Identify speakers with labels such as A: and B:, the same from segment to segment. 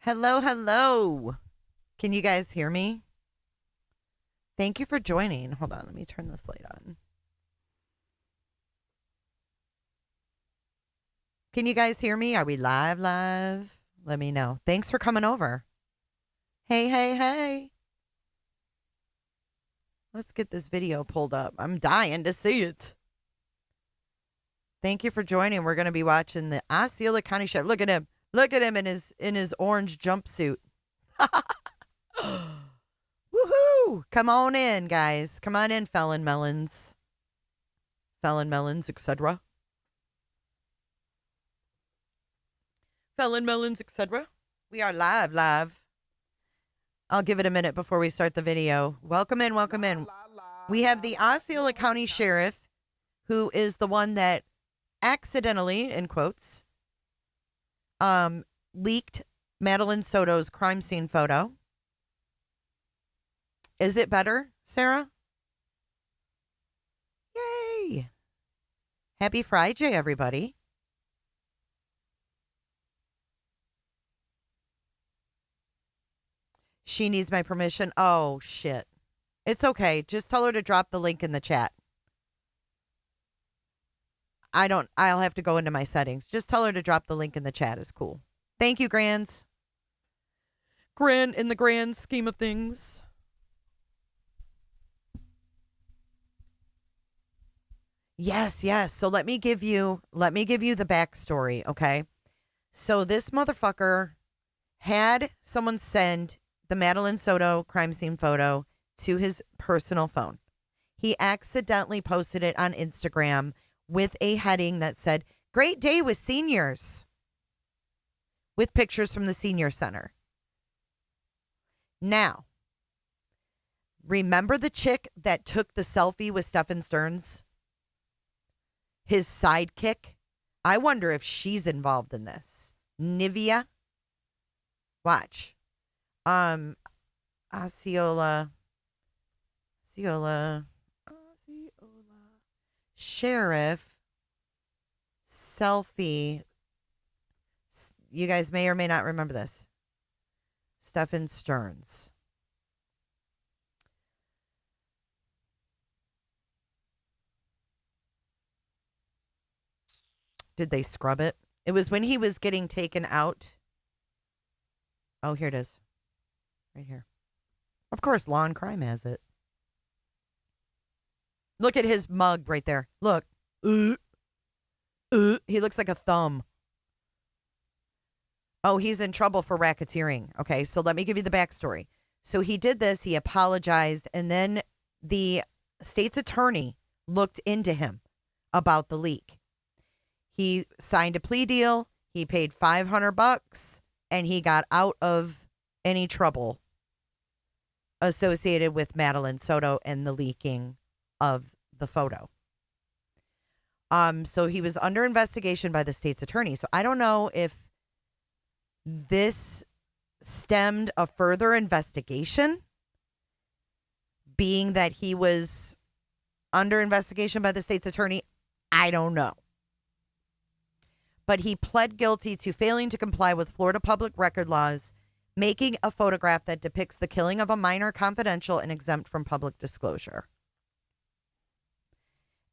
A: Hello, hello. Can you guys hear me? Thank you for joining. Hold on, let me turn this light on. Can you guys hear me? Are we live? Let me know. Thanks for coming over. Hey, hey, hey. Let's get this video pulled up. I'm dying to see it. Thank you for joining. We're going to be watching the Osceola County Sheriff. Look at him. Look at him in his orange jumpsuit. Woohoo! Come on in, guys. Come on in, felon melons. Felon melons, etc. Felon melons, etc. We are live. I'll give it a minute before we start the video. Welcome in, welcome in. We have the Osceola County Sheriff, who is the one that accidentally, in quotes, leaked Madeline Soto's crime scene photo. Is it better, Sarah? Yay! Happy Friday, everybody. She needs my permission. Oh, shit. It's okay. Just tell her to drop the link in the chat. I'll have to go into my settings. Just tell her to drop the link in the chat. Is cool. Thank you, Grands. In the grand scheme of things. Yes. So let me give you the backstory, okay? So this motherfucker had someone send the Madeline Soto crime scene photo to his personal phone. He accidentally posted it on Instagram with a heading that said, "Great day with seniors," with pictures from the senior center. Now, remember the chick that took the selfie with Stephen Stearns? His sidekick? I wonder if she's involved in this. Nivea? Watch. Osceola. Sheriff. Selfie. You guys may or may not remember this. Stephen Stearns. Did they scrub it? It was when he was getting taken out. Oh, here it is. Right here. Of course, Law and Crime has it. Look at his mug right there. Look. He looks like a thumb. Oh, he's in trouble for racketeering. Okay, so let me give you the backstory. So he did this. He apologized. And then the state's attorney looked into him about the leak. He signed a plea deal. He paid $500 and he got out of any trouble associated with Madeline Soto and the leaking of the photo. So he was under investigation by the state's attorney. So I don't know if this stemmed a further investigation, being that he was under investigation by the state's attorney. I don't know. But he pled guilty to failing to comply with Florida public record laws, making a photograph that depicts the killing of a minor confidential and exempt from public disclosure.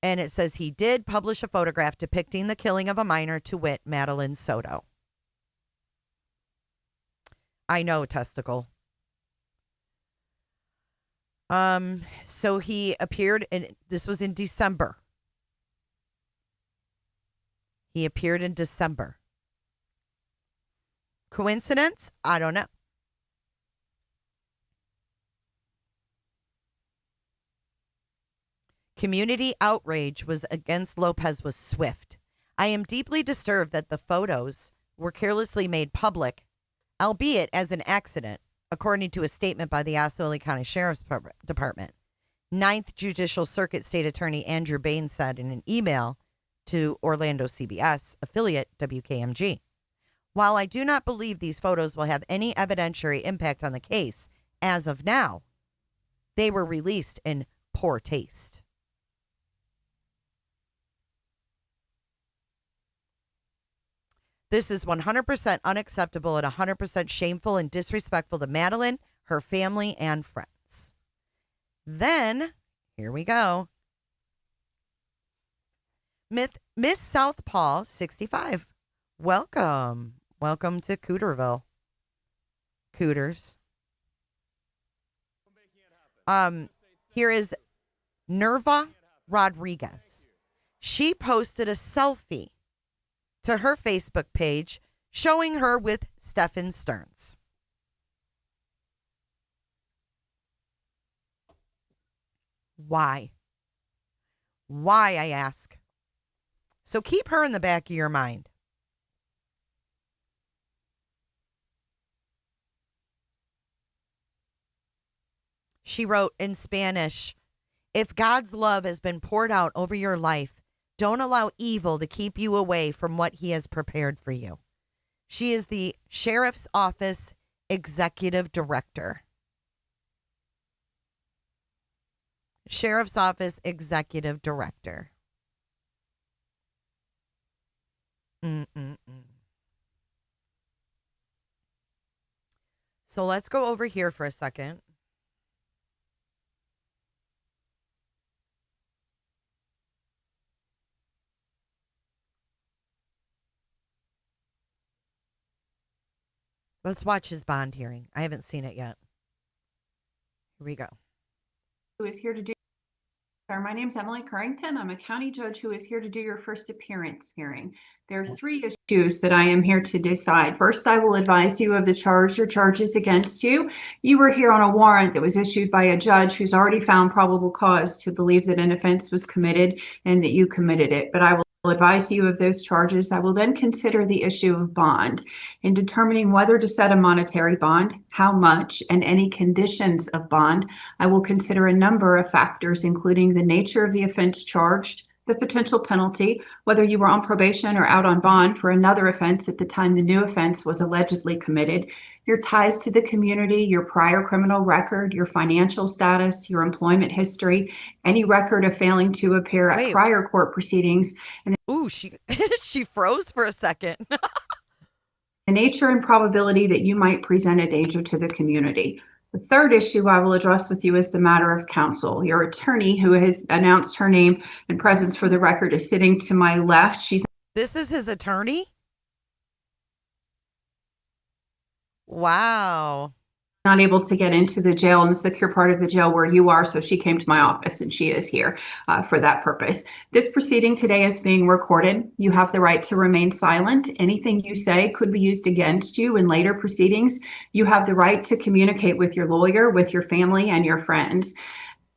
A: And it says he did publish a photograph depicting the killing of a minor, to wit, Madeline Soto. I know, testicle. So he appeared this was in December. He appeared in December. Coincidence? I don't know. Community outrage was against Lopez was swift. I am deeply disturbed that the photos were carelessly made public, albeit as an accident, according to a statement by the Osceola County Sheriff's Department. Ninth Judicial Circuit State Attorney Andrew Bain said in an email to Orlando CBS affiliate WKMG. While I do not believe these photos will have any evidentiary impact on the case as of now, they were released in poor taste. This is 100% unacceptable and 100% shameful and disrespectful to Madeline, her family, and friends. Then, here we go. Miss Southpaw, 65. Welcome. Welcome to Cooterville. Cooters. Here is Nerva Rodriguez. She posted a selfie to her Facebook page showing her with Stephen Stearns. Why? Why, I ask. So keep her in the back of your mind. She wrote in Spanish, if God's love has been poured out over your life, don't allow evil to keep you away from what he has prepared for you. She is the Sheriff's Office Executive Director. Sheriff's Office Executive Director. So let's go over here for a second. Let's watch his bond hearing. I haven't seen it yet. Here we go.
B: Who is here to do? Sir, my name is Emily Currington. I'm a county judge who is here to do your first appearance hearing. There are 3 issues that I am here to decide. First, I will advise you of the charge or charges against you. You were here on a warrant that was issued by a judge who's already found probable cause to believe that an offense was committed and that you committed it. But I will advise you of those charges. I will then consider the issue of bond. In determining whether to set a monetary bond, how much, and any conditions of bond, I will consider a number of factors, including the nature of the offense charged, the potential penalty, whether you were on probation or out on bond for another offense at the time the new offense was allegedly committed, your ties to the community, your prior criminal record, your financial status, your employment history, any record of failing to appear at prior court proceedings. And
A: ooh, she froze for a second.
B: The nature and probability that you might present a danger to the community. The third issue I will address with you is the matter of counsel. Your attorney, who has announced her name and presence for the record, is sitting to my left.
A: This is his attorney? Wow.
B: Not able to get into the jail and the secure part of the jail where you are, so she came to my office and she is here for that purpose. This proceeding today is being recorded. You have the right to remain silent. Anything you say could be used against you in later proceedings. You have the right to communicate with your lawyer, with your family, and your friends.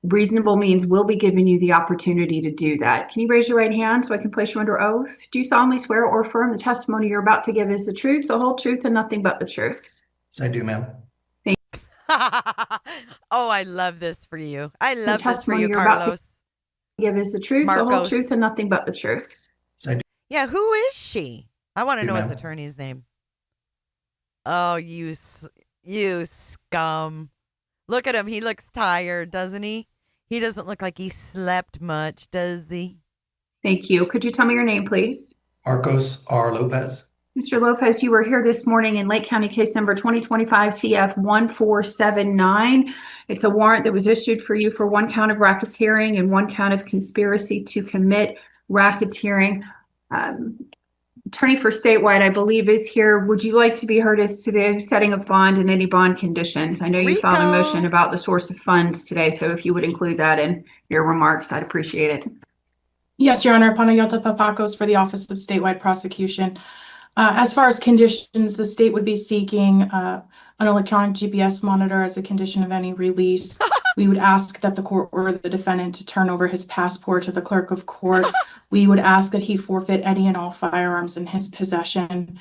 B: Reasonable means will be giving you the opportunity to do that. Can you raise your right hand so I can place you under oath? Do you solemnly swear or affirm the testimony you're about to give is the truth, the whole truth, and nothing but the truth?
C: Yes, I do, ma'am.
A: Oh, I love this for you. I love this for you, Carlos.
B: Give us the truth, the whole truth, and nothing but the truth.
C: Yes, I do.
A: Yeah, who is she? I want to know his attorney's name. Oh, you scum. Look at him. He looks tired, doesn't he? He doesn't look like he slept much, does he?
B: Thank you. Could you tell me your name, please?
C: Marcos R. Lopez.
B: Mr. Lopez, you were here this morning in Lake County case number 2025 CF 1479. It's a warrant that was issued for you for 1 count of racketeering and 1 count of conspiracy to commit racketeering. Attorney for statewide, I believe, is here. Would you like to be heard as to the setting of bond and any bond conditions? I know you filed a motion about the source of funds today, so if you would include that in your remarks, I'd appreciate it.
D: Yes, Your Honor. Panayota Papakos for the Office of Statewide Prosecution. As far as conditions, the state would be seeking an electronic GPS monitor as a condition of any release. We would ask that the court order the defendant to turn over his passport to the clerk of court. We would ask that he forfeit any and all firearms in his possession.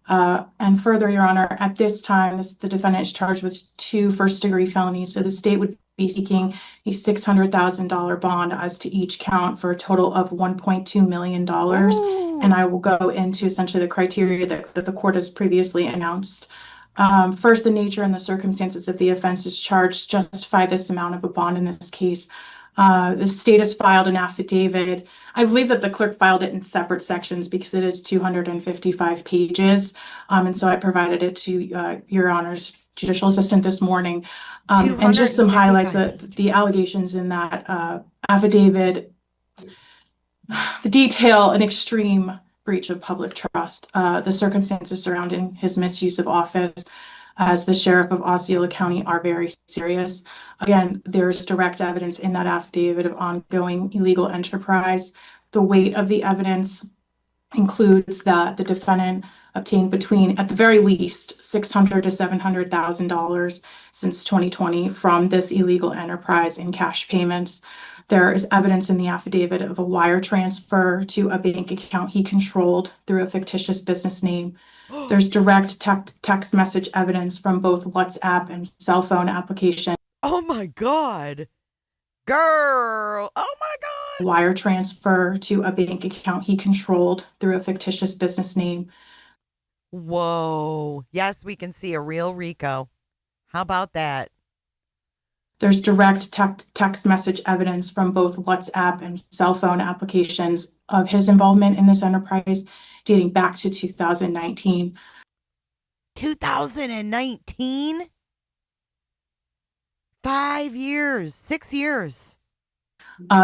D: And further, Your Honor, at this time, the defendant is charged with 2 first-degree felonies. So the state would be seeking a $600,000 bond as to each count for a total of $1.2 million. And I will go into essentially the criteria that the court has previously announced. First, the nature and the circumstances of the offenses charged justify this amount of a bond in this case. The state has filed an affidavit. I believe that the clerk filed it in separate sections because it is 255 pages. And so I provided it to Your Honor's judicial assistant this morning. And just some highlights that the allegations in that affidavit, the detail an extreme breach of public trust, the circumstances surrounding his misuse of office as the sheriff of Osceola County are very serious. Again, there's direct evidence in that affidavit of ongoing illegal enterprise. The weight of the evidence includes that the defendant obtained between, at the very least, $600,000 to $700,000 since 2020 from this illegal enterprise in cash payments. There is evidence in the affidavit of a wire transfer to a bank account he controlled through a fictitious business name. There's direct text message evidence from both WhatsApp and cell phone application.
A: Oh my God. Girl. Oh my God.
D: Wire transfer to a bank account he controlled through a fictitious business name.
A: Whoa. Yes, we can see a real Rico. How about that?
D: There's direct text message evidence from both WhatsApp and cell phone applications of his involvement in this enterprise dating back to 2019.
A: 2019? 5 years, 6 years.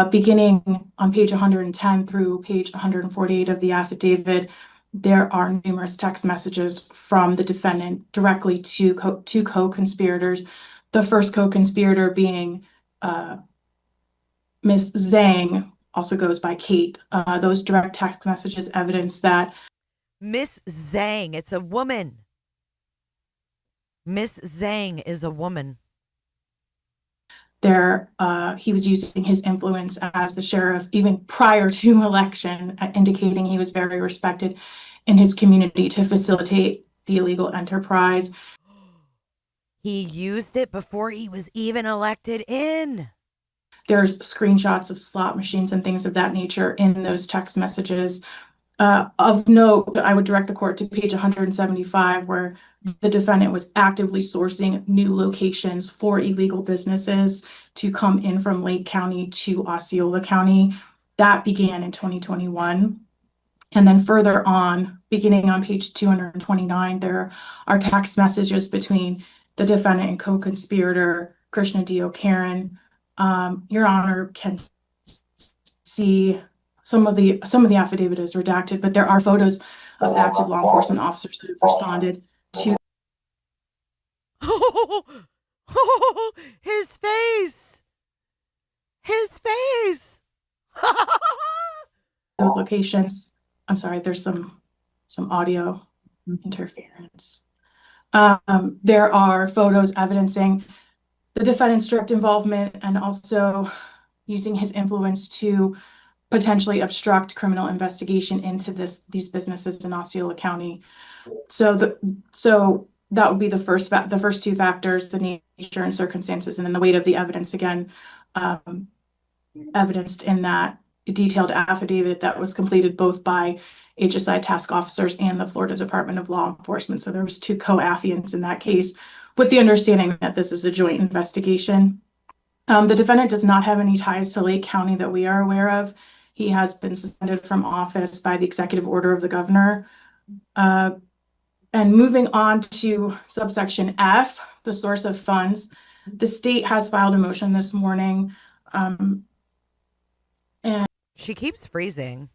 D: Beginning on page 110 through page 148 of the affidavit, there are numerous text messages from the defendant directly to co-conspirators. The first co-conspirator being Miss Zhang, also goes by Kate. Those direct text messages evidence that
A: Miss Zhang, it's a woman. Miss Zhang is a woman.
D: He was using his influence as the sheriff even prior to election, indicating he was very respected in his community to facilitate the illegal enterprise.
A: He used it before he was even elected in.
D: There's screenshots of slot machines and things of that nature in those text messages. Of note, I would direct the court to page 175, where the defendant was actively sourcing new locations for illegal businesses to come in from Lake County to Osceola County. That began in 2021. And then further on, beginning on page 229, there are text messages between the defendant and co-conspirator Krishna D. O'Karen. Your Honor can see some of the affidavit is redacted, but there are photos of active law enforcement officers that have responded to.
A: Oh, his face.
D: Those locations. I'm sorry, there's some audio interference. There are photos evidencing the defendant's direct involvement and also using his influence to potentially obstruct criminal investigation into these businesses in Osceola County. So that would be the first 2 factors, the nature and circumstances, and then the weight of the evidence, again, evidenced in that detailed affidavit that was completed both by HSI task officers and the Florida Department of Law Enforcement. So there was 2 co-affiants in that case, with the understanding that this is a joint investigation. The defendant does not have any ties to Lake County that we are aware of. He has been suspended from office by the executive order of the governor. And moving on to subsection F, the source of funds, the state has filed a motion this morning. And
A: She keeps freezing.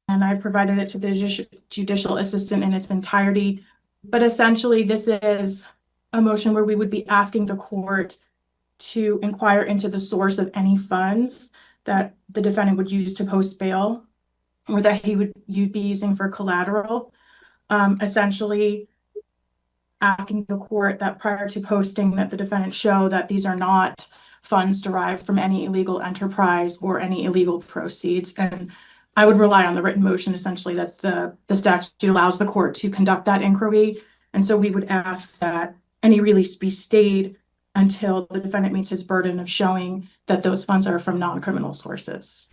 D: And I've provided it to the judicial assistant in its entirety. But essentially, this is a motion where we would be asking the court to inquire into the source of any funds that the defendant would use to post bail, or that you'd be using for collateral. Essentially asking the court that prior to posting that the defendant show that these are not funds derived from any illegal enterprise or any illegal proceeds. And I would rely on the written motion essentially that the statute allows the court to conduct that inquiry. And so we would ask that any release be stayed until the defendant meets his burden of showing that those funds are from non-criminal sources.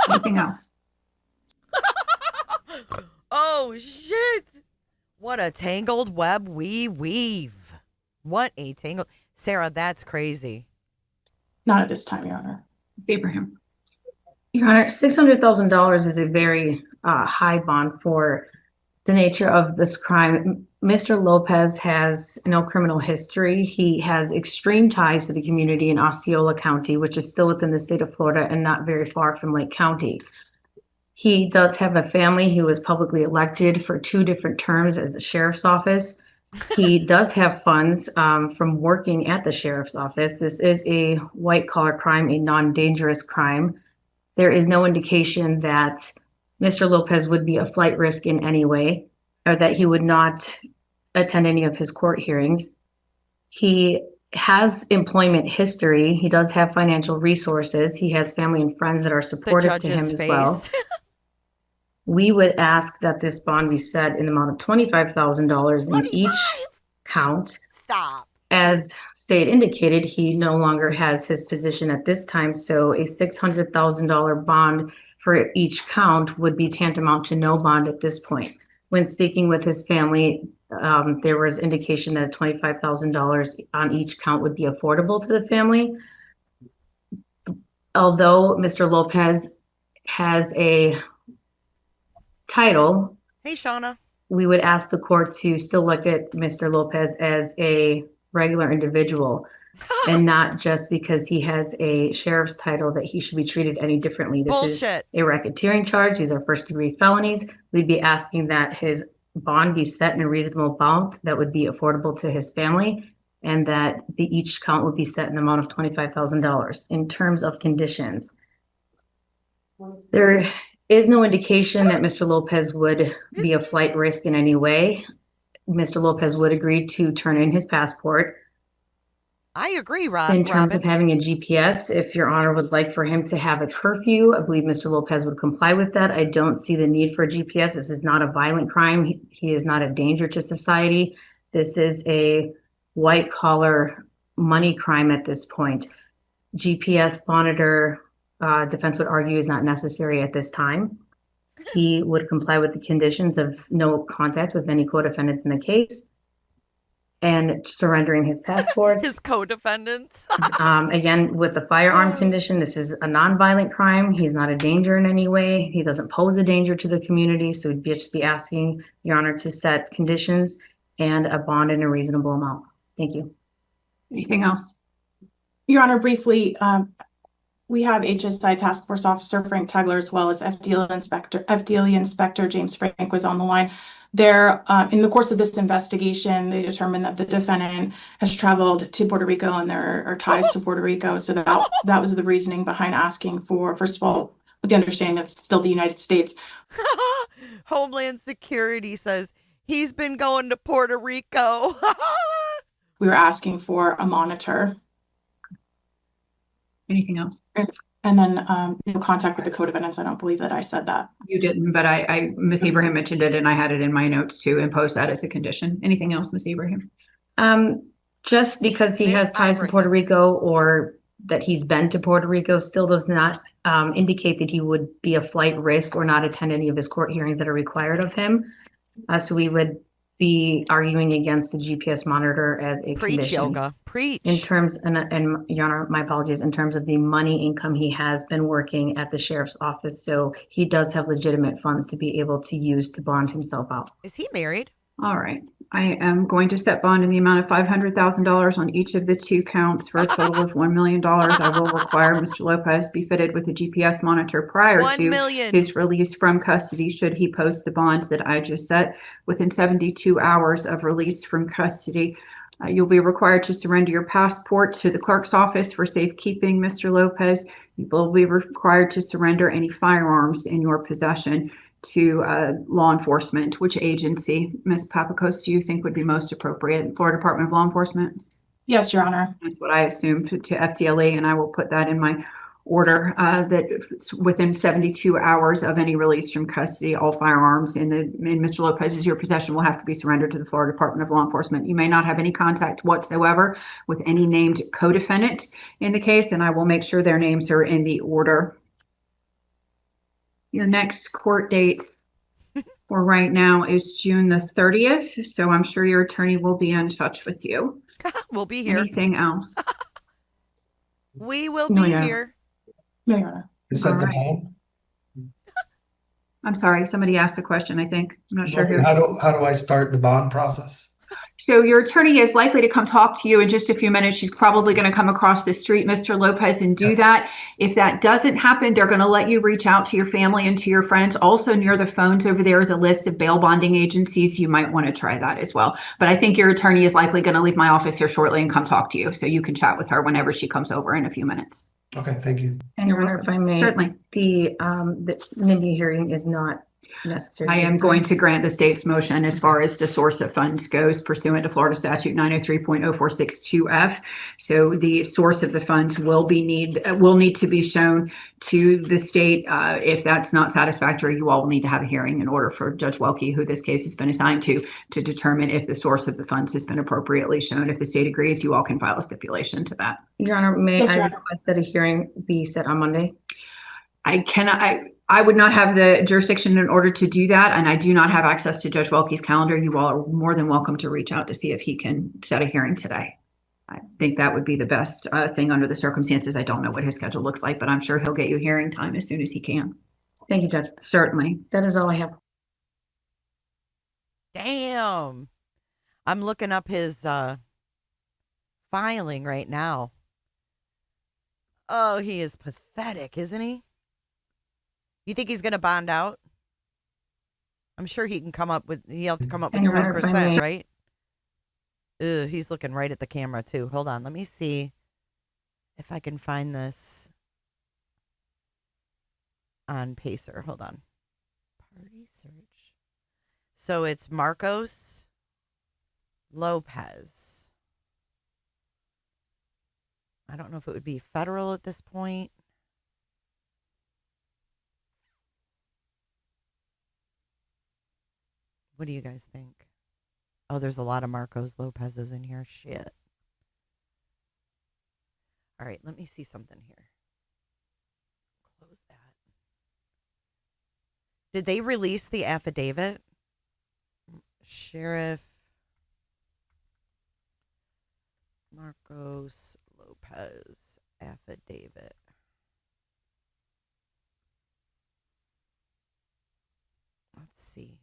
B: Anything else?
A: Oh, shit. What a tangled web we weave. What a tangled. Sarah, that's crazy.
D: Not at this time, Your Honor.
B: Ms. Abraham.
E: Your Honor, $600,000 is a very high bond for the nature of this crime. Mr. Lopez has no criminal history. He has extreme ties to the community in Osceola County, which is still within the state of Florida and not very far from Lake County. He does have a family. He was publicly elected for 2 different terms as a sheriff's office. He does have funds from working at the sheriff's office. This is a white collar crime, a non-dangerous crime. There is no indication that Mr. Lopez would be a flight risk in any way, or that he would not attend any of his court hearings. He has employment history. He does have financial resources. He has family and friends that are supportive to him as well. We would ask that this bond be set in the amount of $25,000 in each count.
A: Stop.
E: As state indicated, he no longer has his position at this time, so a $600,000 bond for each count would be tantamount to no bond at this point. When speaking with his family, there was indication that $25,000 on each count would be affordable to the family. Although Mr. Lopez has a title,
A: Hey, Shauna.
E: we would ask the court to still look at Mr. Lopez as a regular individual and not just because he has a sheriff's title that he should be treated any differently. This
A: Bullshit.
E: is a racketeering charge. These are first-degree felonies. We'd be asking that his bond be set in a reasonable amount that would be affordable to his family, and that each count would be set in the amount of $25,000. In terms of conditions, there is no indication that Mr. Lopez would be a flight risk in any way. Mr. Lopez would agree to turn in his passport.
A: I agree,
E: In terms
A: Robin.
E: of having a GPS, if Your Honor would like for him to have a curfew, I believe Mr. Lopez would comply with that. I don't see the need for a GPS. This is not a violent crime. He is not a danger to society. This is a white collar money crime at this point. GPS monitor, defense would argue, is not necessary at this time. He would comply with the conditions of no contact with any co-defendants in the case and surrendering his passports.
A: His co-defendants.
E: Again, with the firearm condition, this is a non-violent crime. He's not a danger in any way. He doesn't pose a danger to the community. So we'd just be asking Your Honor to set conditions and a bond in a reasonable amount. Thank you.
B: Anything else?
D: Your Honor, briefly, we have HSI Task Force Officer Frank Tegler as well as FDLE Inspector James Frank was on the line. There, in the course of this investigation, they determined that the defendant has traveled to Puerto Rico and there are ties to Puerto Rico. So that was the reasoning behind asking for, first of all, with the understanding that it's still the United States.
A: Homeland Security says he's been going to Puerto Rico.
D: We were asking for a monitor.
B: Anything else?
D: And then no contact with the co-defendants. I don't believe that I said that.
B: You didn't, but Ms. Abraham mentioned it and I had it in my notes to impose that as a condition. Anything else, Ms. Abraham?
E: Just because he has ties to Puerto Rico or that he's been to Puerto Rico still does not indicate that he would be a flight risk or not attend any of his court hearings that are required of him. So we would be arguing against the GPS monitor as a
A: Preach,
E: condition.
A: yoga. Preach.
E: In terms, and Your Honor, my apologies, in terms of the money income, he has been working at the sheriff's office, so he does have legitimate funds to be able to use to bond himself out.
A: Is he married?
B: All right. I am going to set bond in the amount of $500,000 on each of the 2 counts for a total of $1 million. I will require Mr. Lopez be fitted with a GPS monitor prior
A: $1
B: to
A: million.
B: his release from custody should he post the bond that I just set within 72 hours of release from custody. You'll be required to surrender your passport to the clerk's office for safekeeping, Mr. Lopez. You will be required to surrender any firearms in your possession to law enforcement. Which agency, Ms. Papakos, do you think would be most appropriate? Florida Department of Law Enforcement?
D: Yes, Your Honor.
B: That's what I assumed to FDLE, and I will put that in my order that within 72 hours of any release from custody, all firearms in Mr. Lopez's your possession will have to be surrendered to the Florida Department of Law Enforcement. You may not have any contact whatsoever with any named co-defendant in the case, and I will make sure their names are in the order. Your next court date for right now is June the 30th, so I'm sure your attorney will be in touch with you.
A: We'll be here.
B: Anything else?
A: We will
E: No,
A: be
E: yeah.
A: here.
D: No, Your Honor.
C: You said
B: All
C: the
B: right.
C: bond?
B: I'm sorry, somebody asked a question, I think. I'm not sure who.
C: How do I start the bond process?
B: So your attorney is likely to come talk to you in just a few minutes. She's probably going to come across the street, Mr. Lopez, and do that. If that doesn't happen, they're going to let you reach out to your family and to your friends. Also near the phones over there is a list of bail bonding agencies. You might want to try that as well. But I think your attorney is likely going to leave my office here shortly and come talk to you. So you can chat with her whenever she comes over in a few minutes.
C: Okay, thank you.
E: And Your Honor, if I may,
B: Certainly.
E: the NIMBY hearing is not necessary.
B: I am going to grant the state's motion as far as the source of funds goes pursuant to Florida statute 903.0462F. So the source of the funds will need to be shown to the state. If that's not satisfactory, you all will need to have a hearing in order for Judge Welke, who this case has been assigned to determine if the source of the funds has been appropriately shown. If the state agrees, you all can file a stipulation to that.
E: Your Honor, may
D: Yes,
E: I
D: Your Honor.
E: request that a hearing be set on Monday?
B: I would not have the jurisdiction in order to do that, and I do not have access to Judge Welke's calendar. You all are more than welcome to reach out to see if he can set a hearing today. I think that would be the best thing under the circumstances. I don't know what his schedule looks like, but I'm sure he'll get you hearing time as soon as he can.
E: Thank you, Judge.
B: Certainly.
E: That is all I have.
A: Damn. I'm looking up his filing right now. Oh, he is pathetic, isn't he? You think he's going to bond out? I'm sure he can come up with, he'll have to come up with
E: And Your Honor, if I
A: 10%,
E: may-
A: right? Ugh, he's looking right at the camera, too. Hold on. Let me see if I can find this on Pacer. Hold on. Party search. So it's Marcos Lopez. I don't know if it would be federal at this point. What do you guys think? Oh, there's a lot of Marcos Lopez's in here. Shit. All right, let me see something here. Close that. Did they release the affidavit? Sheriff Marcos Lopez affidavit. Let's see.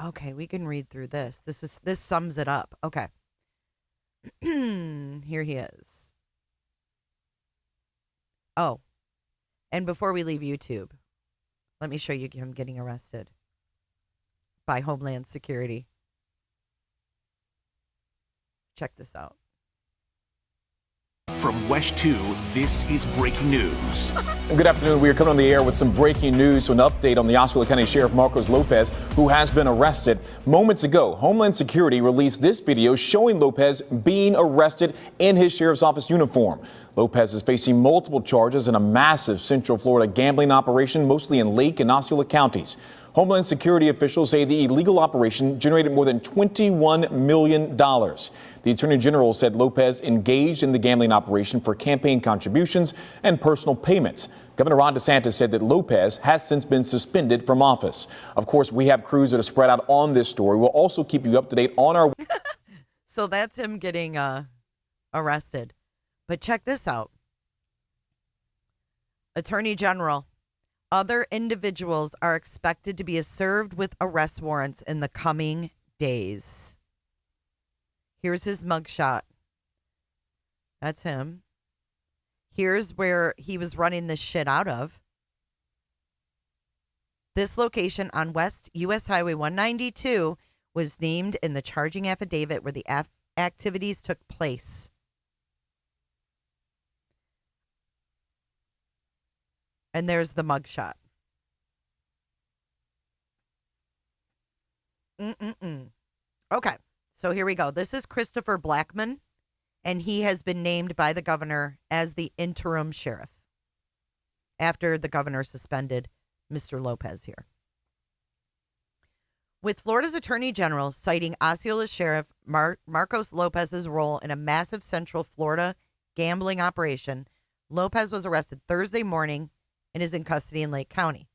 A: Okay, we can read through this. This sums it up. Okay. Here he is. Oh. And before we leave YouTube, let me show you him getting arrested by Homeland Security. Check this out.
F: From Wesh 2, this is breaking news.
G: Good afternoon. We are coming on the air with some breaking news. So an update on the Osceola County Sheriff Marcos Lopez, who has been arrested. Moments ago, Homeland Security released this video showing Lopez being arrested in his sheriff's office uniform. Lopez is facing multiple charges in a massive Central Florida gambling operation, mostly in Lake and Osceola counties. Homeland Security officials say the illegal operation generated more than $21 million. The Attorney General said Lopez engaged in the gambling operation for campaign contributions and personal payments. Governor Ron DeSantis said that Lopez has since been suspended from office. Of course, we have crews that are spread out on this story. We'll also keep you up to date on our...
A: So that's him getting arrested. But check this out. Attorney General. Other individuals are expected to be served with arrest warrants in the coming days. Here's his mugshot. That's him. Here's where he was running this shit out of. This location on West U.S. Highway 192 was named in the charging affidavit where the activities took place. And there's the mugshot. Okay, so here we go. This is Christopher Blackmon, and he has been named by the governor as the interim sheriff after the governor suspended Mr. Lopez here. With Florida's Attorney General citing Osceola Sheriff Marcos Lopez's role in a massive Central Florida gambling operation, Lopez was arrested Thursday morning and is in custody in Lake County.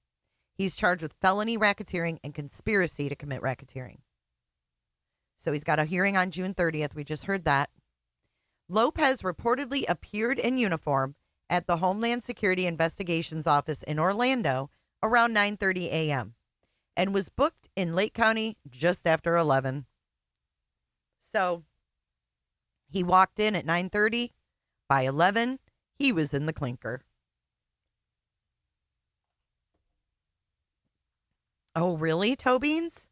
A: He's charged with felony racketeering and conspiracy to commit racketeering. So he's got a hearing on June 30th. We just heard that. Lopez reportedly appeared in uniform at the Homeland Security Investigations Office in Orlando around 9:30 a.m. and was booked in Lake County just after 11. So he walked in at 9:30. By 11, he was in the clinker. Oh, really, Toe Beans?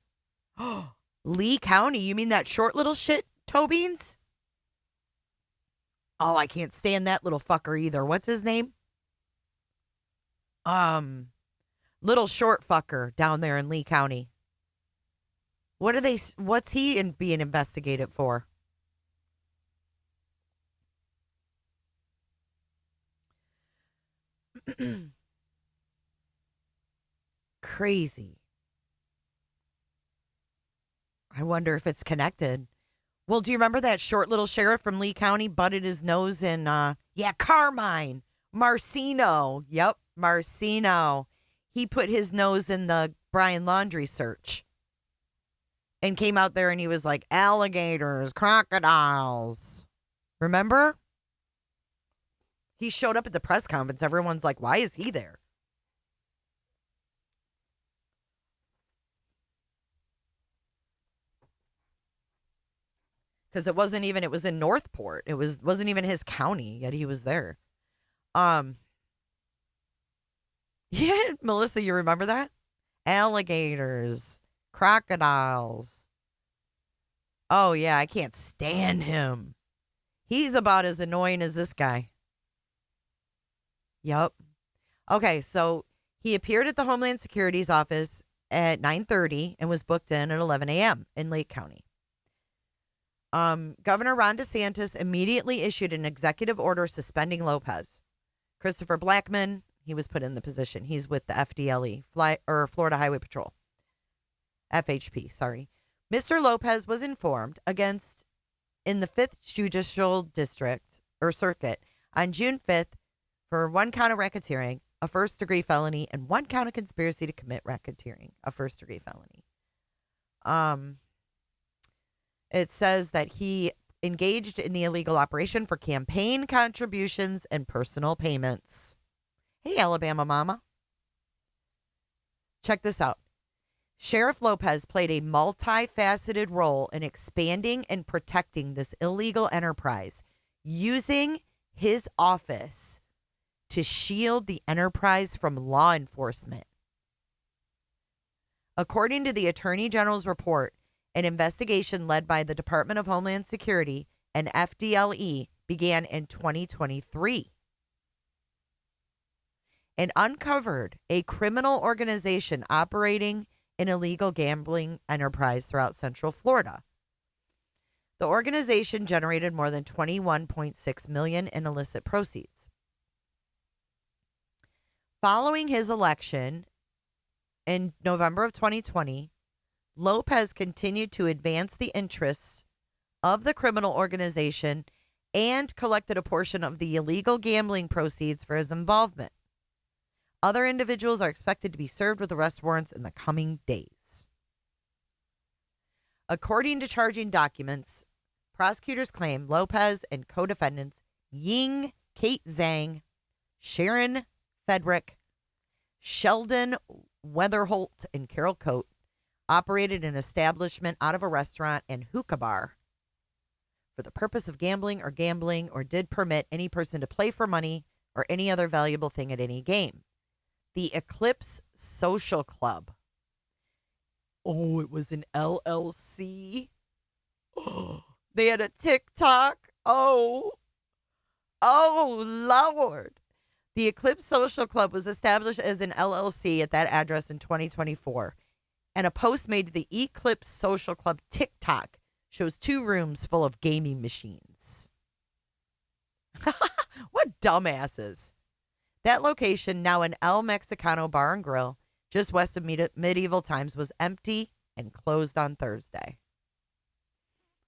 A: Oh, Lee County. You mean that short little shit, Toe Beans? Oh, I can't stand that little fucker either. What's his name? Little short fucker down there in Lee County. What's he being investigated for? Crazy. I wonder if it's connected. Well, do you remember that short little sheriff from Lee County butted his nose in, Carmine. Marcino. Yep, Marcino. He put his nose in the Brian Laundrie search and came out there and he was like, alligators, crocodiles. Remember? He showed up at the press conference. Everyone's like, why is he there? Because it was in Northport. It wasn't even his county, yet he was there. Yeah, Melissa, you remember that? Alligators, crocodiles. Oh, yeah, I can't stand him. He's about as annoying as this guy. Yep. Okay, so he appeared at the Homeland Security's office at 9:30 and was booked in at 11 a.m. in Lake County. Governor Ron DeSantis immediately issued an executive order suspending Lopez. Christopher Blackmon, he was put in the position. He's with the FDLE, Florida Highway Patrol. FHP, sorry. Mr. Lopez was informed against in the 5th Judicial District or Circuit on June 5th for 1 count of racketeering, a first-degree felony, and 1 count of conspiracy to commit racketeering, a first-degree felony. It says that he engaged in the illegal operation for campaign contributions and personal payments. Hey, Alabama mama. Check this out. Sheriff Lopez played a multifaceted role in expanding and protecting this illegal enterprise, using his office to shield the enterprise from law enforcement. According to the Attorney General's report, an investigation led by the Department of Homeland Security and FDLE began in 2023 and uncovered a criminal organization operating an illegal gambling enterprise throughout Central Florida. The organization generated more than $21.6 million in illicit proceeds. Following his election in November of 2020, Lopez continued to advance the interests of the criminal organization and collected a portion of the illegal gambling proceeds for his involvement. Other individuals are expected to be served with arrest warrants in the coming days. According to charging documents, prosecutors claim Lopez and co-defendants Ying, Kate Zhang, Sharon Fedrick, Sheldon Weatherholt, and Carol Coate operated an establishment out of a restaurant and hookah bar for the purpose of gambling or did permit any person to play for money or any other valuable thing at any game. The Eclipse Social Club. Oh, it was an LLC. Oh, they had a TikTok. Oh, Lord. The Eclipse Social Club was established as an LLC at that address in 2024. And a post made to the Eclipse Social Club TikTok shows 2 rooms full of gaming machines. What dumbasses. That location, now an El Mexicano Bar and Grill, just west of Medieval Times, was empty and closed on Thursday.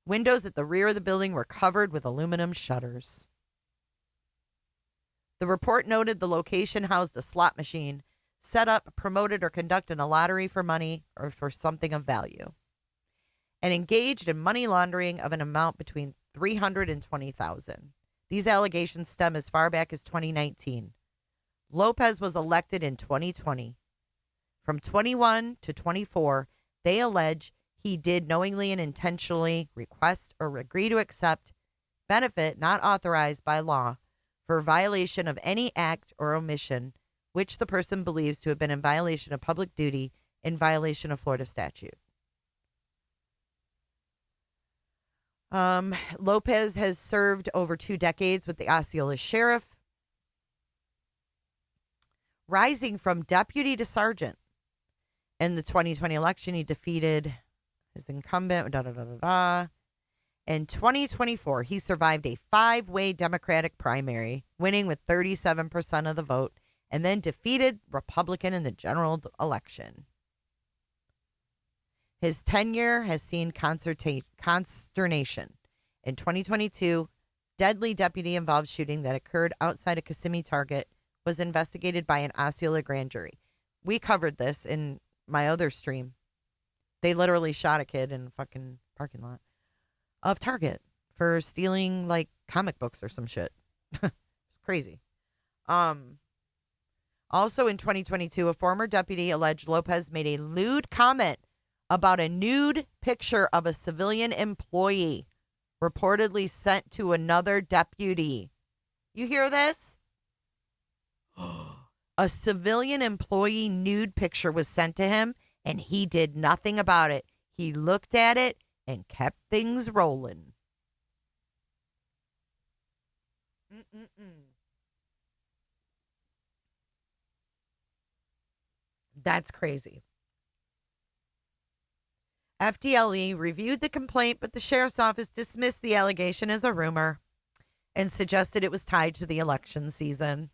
A: Windows at the rear of the building were covered with aluminum shutters. The report noted the location housed a slot machine, set up, promoted, or conducted a lottery for money or for something of value, and engaged in money laundering of an amount between $300,000 and $20,000. These allegations stem as far back as 2019. Lopez was elected in 2020. From 21 to 24, they allege he did knowingly and intentionally request or agree to accept benefit not authorized by law for violation of any act or omission which the person believes to have been in violation of public duty in violation of Florida statute. Lopez has served over 2 decades with the Osceola sheriff, rising from deputy to sergeant. In the 2020 election, he defeated his incumbent, In 2024, he survived a 5-way Democratic primary, winning with 37% of the vote, and then defeated Republican in the general election. His tenure has seen consternation. In 2022, deadly deputy-involved shooting that occurred outside a Kissimmee Target was investigated by an Osceola grand jury. We covered this in my other stream. They literally shot a kid in a fucking parking lot of Target for stealing like comic books or some shit. It's crazy. Also in 2022, a former deputy alleged Lopez made a lewd comment about a nude picture of a civilian employee reportedly sent to another deputy. You hear this? A civilian employee nude picture was sent to him, and he did nothing about it. He looked at it and kept things rolling. That's crazy. FDLE reviewed the complaint, but the sheriff's office dismissed the allegation as a rumor and suggested it was tied to the election season.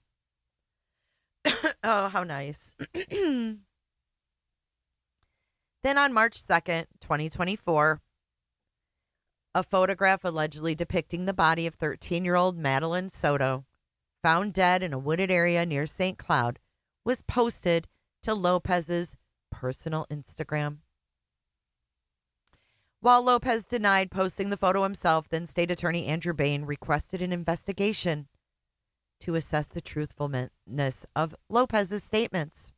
A: Oh, how nice. Then on March 2nd, 2024, a photograph allegedly depicting the body of 13-year-old Madeline Soto, found dead in a wooded area near St. Cloud, was posted to Lopez's personal Instagram. While Lopez denied posting the photo himself, then State Attorney Andrew Bain requested an investigation to assess the truthfulness of Lopez's statements.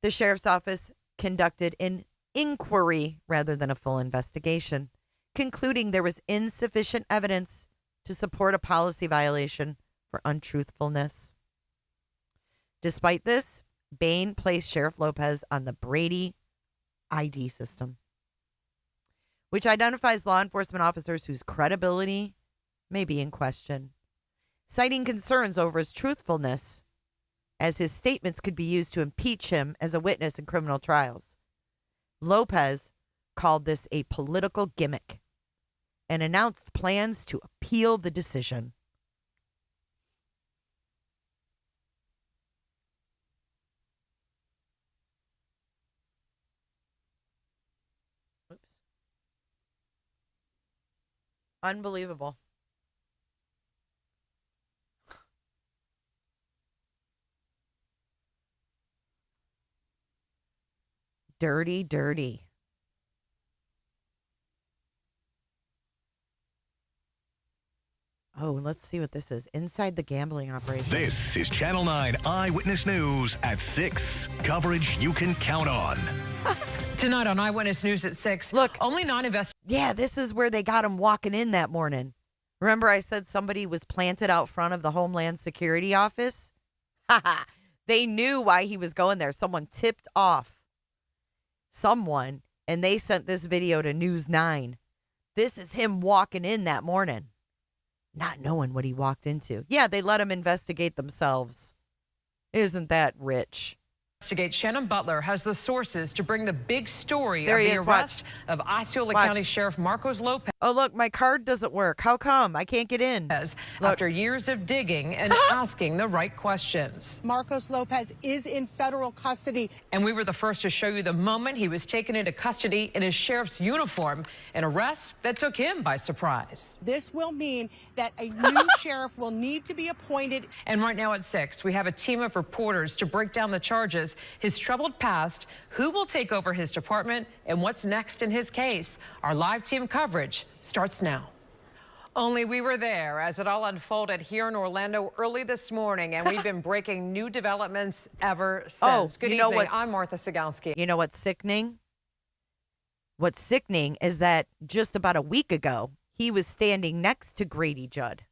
A: The sheriff's office conducted an inquiry rather than a full investigation, concluding there was insufficient evidence to support a policy violation for untruthfulness. Despite this, Bain placed Sheriff Lopez on the Brady ID system, which identifies law enforcement officers whose credibility may be in question, citing concerns over his truthfulness, as his statements could be used to impeach him as a witness in criminal trials. Lopez called this a political gimmick and announced plans to appeal the decision. Oops. Unbelievable. Dirty, dirty. Oh, let's see what this is. Inside the gambling operation.
F: This is Channel 9 Eyewitness News at 6. Coverage you can count on.
H: Tonight on Eyewitness News at 6.
A: Look.
H: Only non-investigators.
A: Yeah, this is where they got him walking in that morning. Remember I said somebody was planted out front of the Homeland Security office? Haha. They knew why he was going there. Someone tipped off someone, and they sent this video to News 9. This is him walking in that morning, not knowing what he walked into. Yeah, they let him investigate themselves. Isn't that rich?
H: Shannon Butler has the sources to bring the big story
A: There
H: of
A: he
H: the
A: is, watch.
H: arrest of Osceola
A: Watch.
H: County Sheriff Marcos Lopez.
A: Oh, look, my card doesn't work. How come? I can't get in. Look.
H: After years of digging and asking the right questions.
I: Marcos Lopez is in federal custody.
H: And we were the first to show you the moment he was taken into custody in his sheriff's uniform, an arrest that took him by surprise.
I: This will mean that a new sheriff will need to be appointed.
H: And right now at 6, we have a team of reporters to break down the charges, his troubled past, who will take over his department, and what's next in his case. Our live team coverage starts now. Only we were there as it all unfolded here in Orlando early this morning, and we've been breaking new developments ever since.
A: Oh,
H: Good
A: you know
H: evening.
A: what's-
H: I'm Martha Sigalski.
A: You know what's sickening? What's sickening is that just about a week ago, he was standing next to Grady Judd.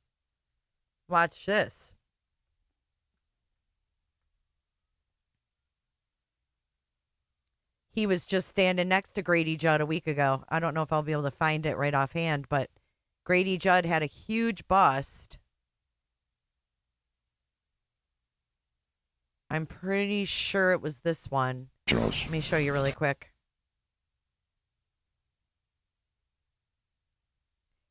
A: Watch this. He was just standing next to Grady Judd a week ago. I don't know if I'll be able to find it right offhand, but Grady Judd had a huge bust. I'm pretty sure it was this one. Let me show you really quick.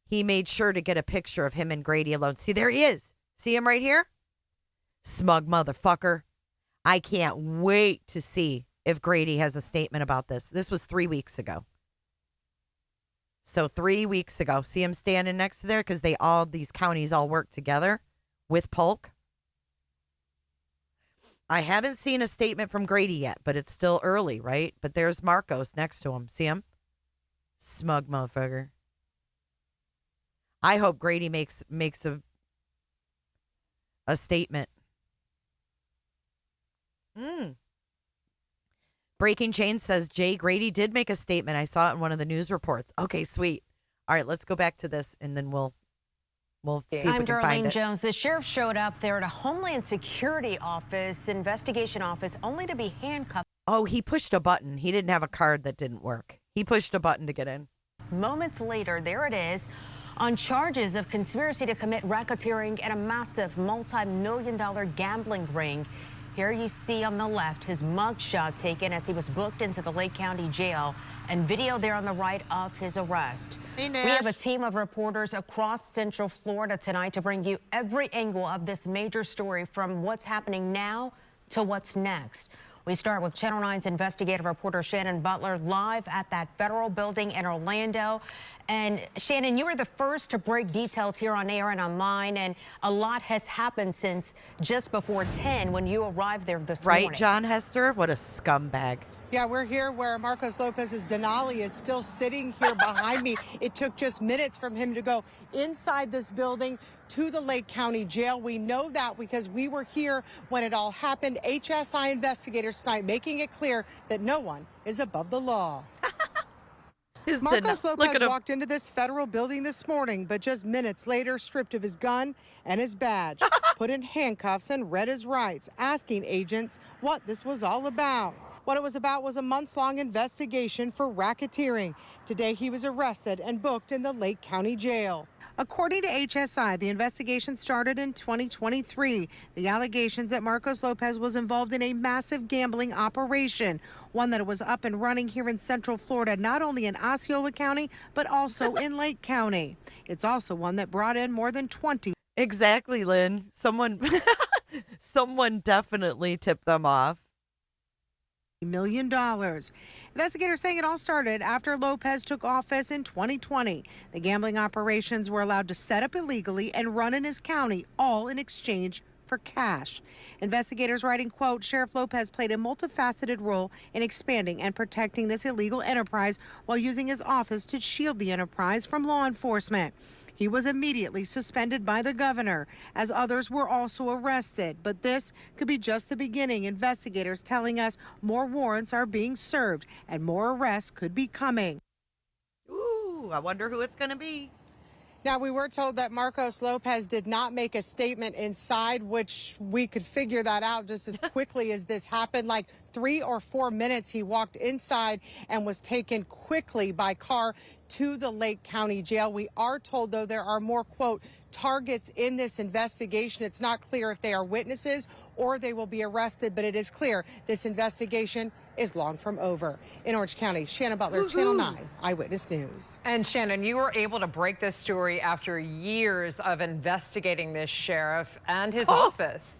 A: He made sure to get a picture of him and Grady alone. See, there he is. See him right here? Smug motherfucker. I can't wait to see if Grady has a statement about this. This was 3 weeks ago. So 3 weeks ago, see him standing next to there because these counties all work together with Polk. I haven't seen a statement from Grady yet, but it's still early, right? But there's Marcos next to him. See him? Smug motherfucker. I hope Grady makes a statement. Breaking Chain says Jay Grady did make a statement. I saw it in one of the news reports. Okay, sweet. All right, let's go back to this, and then we'll see if we
J: I'm
A: can find
J: Darlene
A: it.
J: Jones. The sheriff showed up there at a Homeland Security office, investigation office, only to be handcuffed.
A: Oh, he pushed a button. He didn't have a card that didn't work. He pushed a button to get in.
J: Moments later, there it is, on charges of conspiracy to commit racketeering at a massive multi-million-dollar gambling ring. Here you see on the left his mugshot taken as he was booked into the Lake County Jail, and video there on the right of his arrest.
A: Hey,
J: we have a team of reporters across Central Florida tonight to bring you every angle of this major story, from what's happening now to what's next. We start with Channel 9's investigative reporter Shannon Butler live at that federal building in Orlando. And Shannon, you were the first to break details here on air and online, and a lot has happened since just before 10 when you arrived there this morning.
A: Right, John Hester? What a scumbag.
I: Yeah, we're here where Marcos Lopez's Denali is still sitting here behind me. It took just minutes from him to go inside this building to the Lake County Jail. We know that because we were here when it all happened. HSI investigators tonight making it clear that no one is above the law. Marcos Lopez walked into this federal building this morning, but just minutes later stripped of his gun and his badge, put in handcuffs and read his rights, asking agents what this was all about. What it was about was a months-long investigation for racketeering. Today, he was arrested and booked in the Lake County Jail. According to HSI, the investigation started in 2023. The allegations that Marcos Lopez was involved in a massive gambling operation, one that was up and running here in Central Florida, not only in Osceola County, but also in Lake County. It's also one that brought in more than 20.
A: Exactly, Lynn. Someone definitely tipped them off.
I: $1 million. Investigators saying it all started after Lopez took office in 2020. The gambling operations were allowed to set up illegally and run in his county, all in exchange for cash. Investigators writing, quote, Sheriff Lopez played a multifaceted role in expanding and protecting this illegal enterprise while using his office to shield the enterprise from law enforcement. He was immediately suspended by the governor, as others were also arrested. But this could be just the beginning. Investigators telling us more warrants are being served and more arrests could be coming.
A: Ooh, I wonder who it's going to be.
I: Now, we were told that Marcos Lopez did not make a statement inside, which we could figure that out just as quickly as this happened. Like 3 or 4 minutes, he walked inside and was taken quickly by car to the Lake County Jail. We are told, though, there are more, quote, targets in this investigation. It's not clear if they are witnesses or they will be arrested, but it is clear this investigation is long from over. In Orange County, Shannon Butler, Channel 9 Eyewitness News.
H: And Shannon, you were able to break this story after years of investigating this sheriff and his office.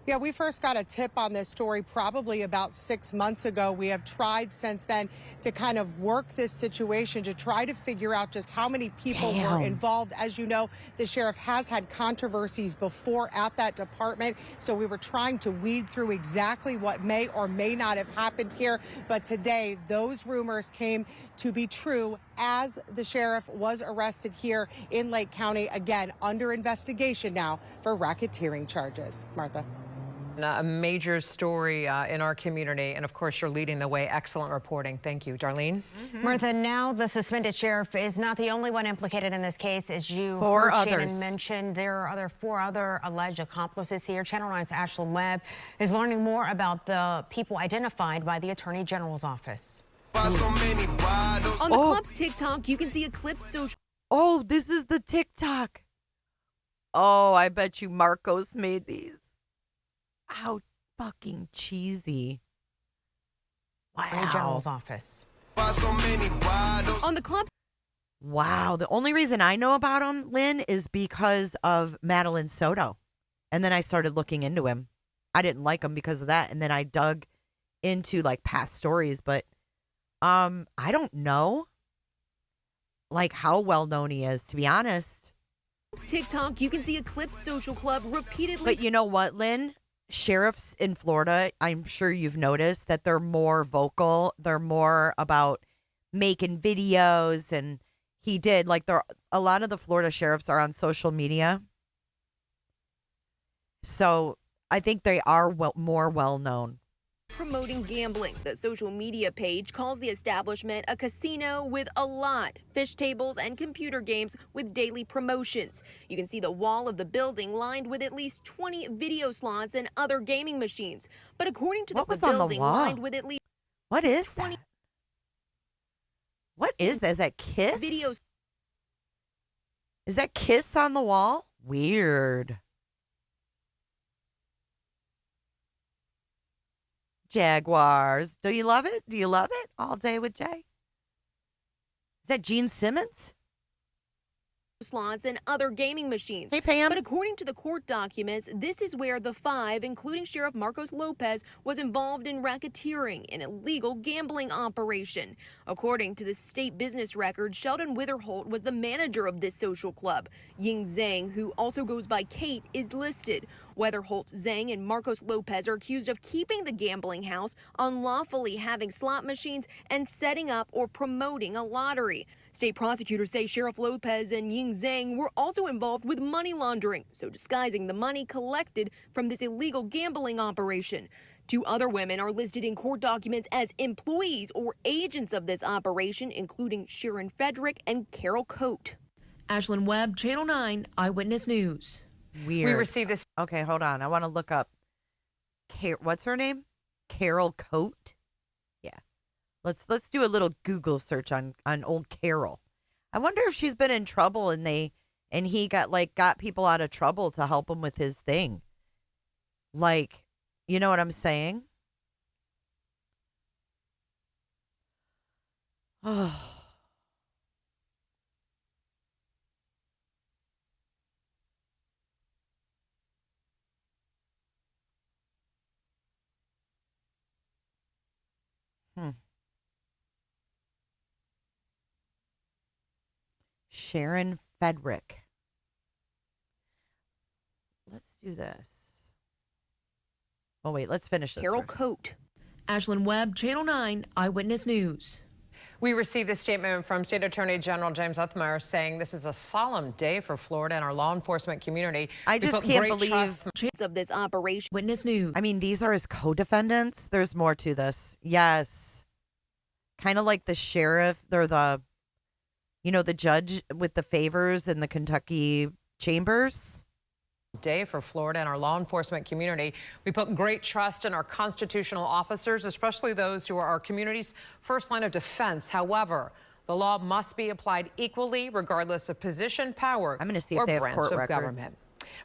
I: Yeah, we first got a tip on this story probably about 6 months ago. We have tried since then to kind of work this situation to try to figure out just how many people were involved. As you know, the sheriff has had controversies before at that department. So we were trying to weed through exactly what may or may not have happened here. But today, those rumors came to be true as the sheriff was arrested here in Lake County, again, under investigation now for racketeering charges. Martha.
H: A major story in our community. And of course, you're leading the way. Excellent reporting. Thank you. Darlene?
J: Martha, now the suspended sheriff is not the only one implicated in this case. As you
A: Four
J: heard Shannon
A: others.
J: mention, there are 4 other alleged accomplices here. Channel 9's Ashlyn Webb is learning more about the people identified by the Attorney General's office.
K: On the club's TikTok, you can see a clip social.
A: Oh, this is the TikTok. Oh, I bet you Marcos made these. How fucking cheesy.
J: Attorney General's office.
K: On the club's.
A: Wow. The only reason I know about him, Lynn, is because of Madeline Soto. And then I started looking into him. I didn't like him because of that. And then I dug into like past stories, but I don't know like how well known he is, to be honest.
K: TikTok, you can see a clip social club repeatedly.
A: But you know what, Lynn? Sheriffs in Florida, I'm sure you've noticed that they're more vocal. They're more about making videos, and he did like a lot of the Florida sheriffs are on social media. So I think they are more well known.
K: Promoting gambling. The social media page calls the establishment a casino with a lot, fish tables and computer games with daily promotions. You can see the wall of the building lined with at least 20 video slots and other gaming machines. But according to the building lined with at least
A: what is that? What is that? Is that Kiss?
K: Videos.
A: Is that Kiss on the wall? Weird. Jaguars. Do you love it? Do you love it? All Day with Jay? Is that Gene Simmons?
K: Slots and other gaming machines.
A: Hey, Pam.
K: But according to the court documents, this is where the 5, including Sheriff Marcos Lopez, was involved in racketeering, an illegal gambling operation. According to the state business record, Sheldon Witherholt was the manager of this social club. Ying Zhang, who also goes by Kate, is listed. Wetherholt, Zhang, and Marcos Lopez are accused of keeping the gambling house, unlawfully having slot machines, and setting up or promoting a lottery. State prosecutors say Sheriff Lopez and Ying Zhang were also involved with money laundering, so disguising the money collected from this illegal gambling operation. 2 other women are listed in court documents as employees or agents of this operation, including Sharon Frederick and Carol Coate. Ashlyn Webb, Channel 9 Eyewitness News.
A: Weird.
H: We received this.
A: Okay, hold on. I want to look up. What's her name? Carol Coate. Yeah. Let's do a little Google search on old Carol. I wonder if she's been in trouble and he got people out of trouble to help him with his thing. Like, you know what I'm saying? Oh. Sharon Frederick. Let's do this. Oh, wait, let's finish this.
K: Carol
A: first.
K: Coate. Ashlyn Webb, Channel 9 Eyewitness News.
H: We received a statement from State Attorney General James Othmeyer saying this is a solemn day for Florida and our law enforcement community.
A: I just can't believe
K: of this operation. Witness News.
A: I mean, these are his co-defendants. There's more to this. Yes. Kind of like the sheriff. They're the You know, the judge with the favors in the Kentucky chambers?
H: Day for Florida and our law enforcement community. We put great trust in our constitutional officers, especially those who are our community's first line of defense. However, the law must be applied equally, regardless of position, power,
A: I'm gonna see
H: or
A: if they have
H: branch
A: court
H: of
A: records.
H: government.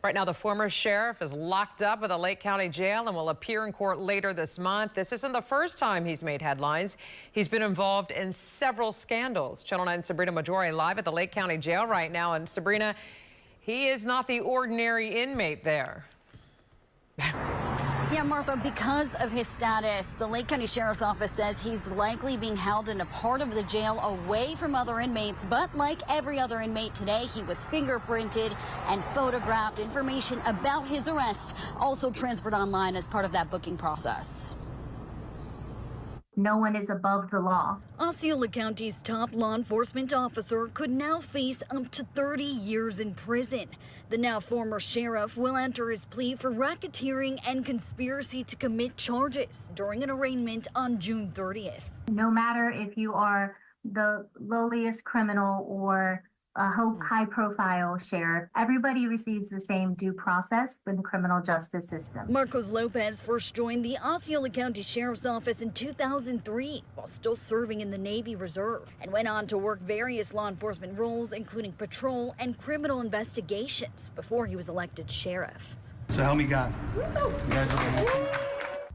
H: Right now, the former sheriff is locked up at the Lake County Jail and will appear in court later this month. This isn't the first time he's made headlines. He's been involved in several scandals. Channel 9's Sabrina Maggiore live at the Lake County Jail right now. And Sabrina, he is not the ordinary inmate there.
L: Yeah, Martha, because of his status, the Lake County Sheriff's Office says he's likely being held in a part of the jail away from other inmates. But like every other inmate today, he was fingerprinted and photographed. Information about his arrest also transferred online as part of that booking process.
M: No one is above the law.
L: Osceola County's top law enforcement officer could now face up to 30 years in prison. The now former sheriff will enter his plea for racketeering and conspiracy to commit charges during an arraignment on June 30th.
M: No matter if you are the lowliest criminal or a high-profile sheriff, everybody receives the same due process in the criminal justice system.
L: Marcos Lopez first joined the Osceola County Sheriff's Office in 2003 while still serving in the Navy Reserve, and went on to work various law enforcement roles, including patrol and criminal investigations, before he was elected sheriff.
C: So help me God. Congratulations.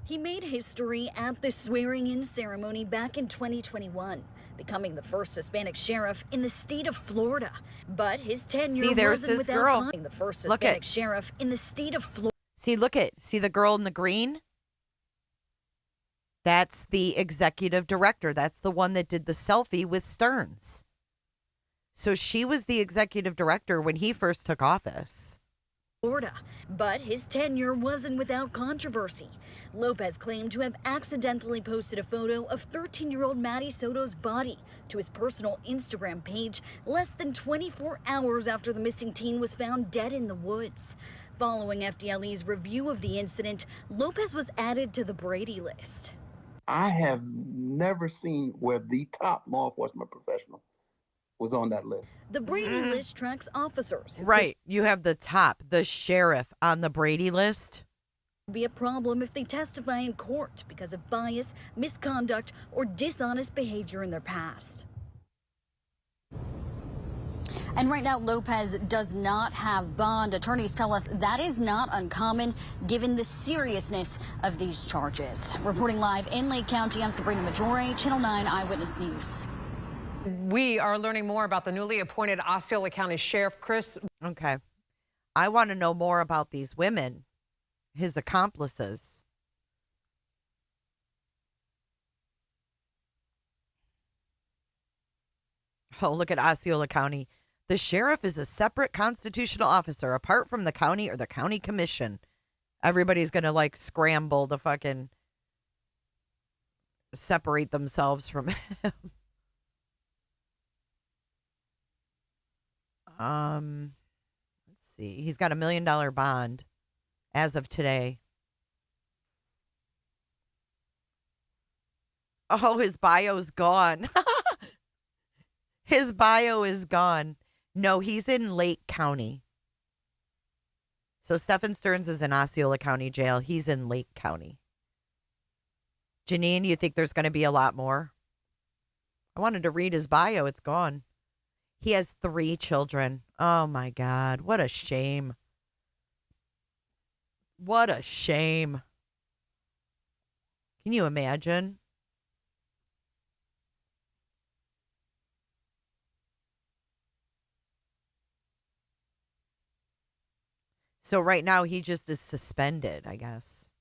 L: He made history at the swearing-in ceremony back in 2021, becoming the first Hispanic sheriff in the state of Florida. But his tenure
A: See, there's
L: wasn't
A: his
L: without
A: girl.
L: being the first
A: Look
L: Hispanic
A: it.
L: sheriff in the state of Florida.
A: See the girl in the green? That's the executive director. That's the one that did the selfie with Stearns. So she was the executive director when he first took office.
L: Florida, but his tenure wasn't without controversy. Lopez claimed to have accidentally posted a photo of 13-year-old Maddie Soto's body to his personal Instagram page less than 24 hours after the missing teen was found dead in the woods. Following FDLE's review of the incident, Lopez was added to the Brady list.
N: I have never seen where the top law enforcement professional was on that list.
L: The Brady list tracks officers who
A: Right. You have the top, the sheriff on the Brady list.
L: could be a problem if they testify in court because of bias, misconduct, or dishonest behavior in their past.
M: And right now, Lopez does not have bond. Attorneys tell us that is not uncommon given the seriousness of these charges. Reporting live in Lake County, I'm Sabrina Maggiore, Channel 9 Eyewitness News.
H: We are learning more about the newly appointed Osceola County Sheriff Chris.
A: Okay. I want to know more about these women, his accomplices. Oh, look at Osceola County. The sheriff is a separate constitutional officer apart from the county or the county commission. Everybody's going to like scramble to fucking separate themselves from him. Let's see. He's got $1 million bond as of today. Oh, his bio's gone. His bio is gone. No, he's in Lake County. So Stephen Stearns is in Osceola County Jail. He's in Lake County. Janine, you think there's going to be a lot more? I wanted to read his bio. It's gone. He has 3 children. Oh, my God. What a shame. What a shame. Can you imagine? So right now he just is suspended, I guess.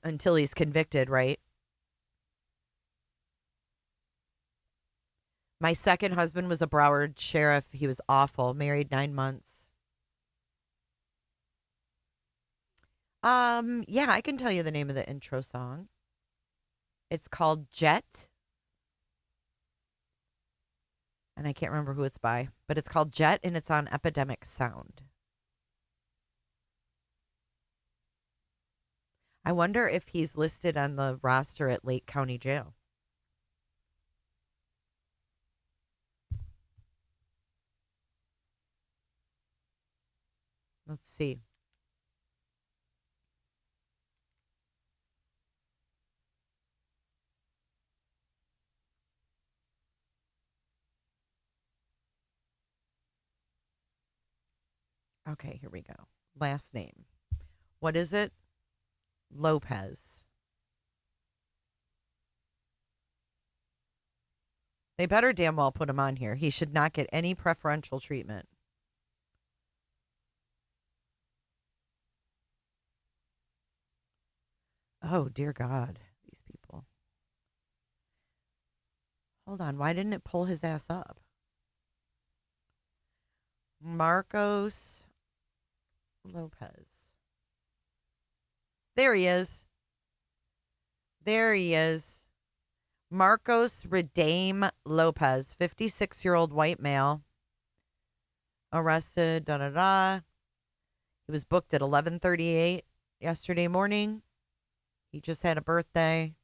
A: Until he's convicted, right? My second husband was a Broward sheriff. He was awful. Married 9 months. Yeah, I can tell you the name of the intro song. It's called Jet. And I can't remember who it's by, but it's called Jet and it's on Epidemic Sound. I wonder if he's listed on the roster at Lake County Jail. Let's see. Okay, here we go. Last name. What is it? Lopez. They better damn well put him on here. He should not get any preferential treatment. Oh, dear God. These people. Hold on. Why didn't it pull his ass up? Marcos Lopez. There he is. There he is. Marcos Redeem Lopez, 56-year-old white male. Arrested, da-da-da. He was booked at 11:38 yesterday morning. He just had a birthday.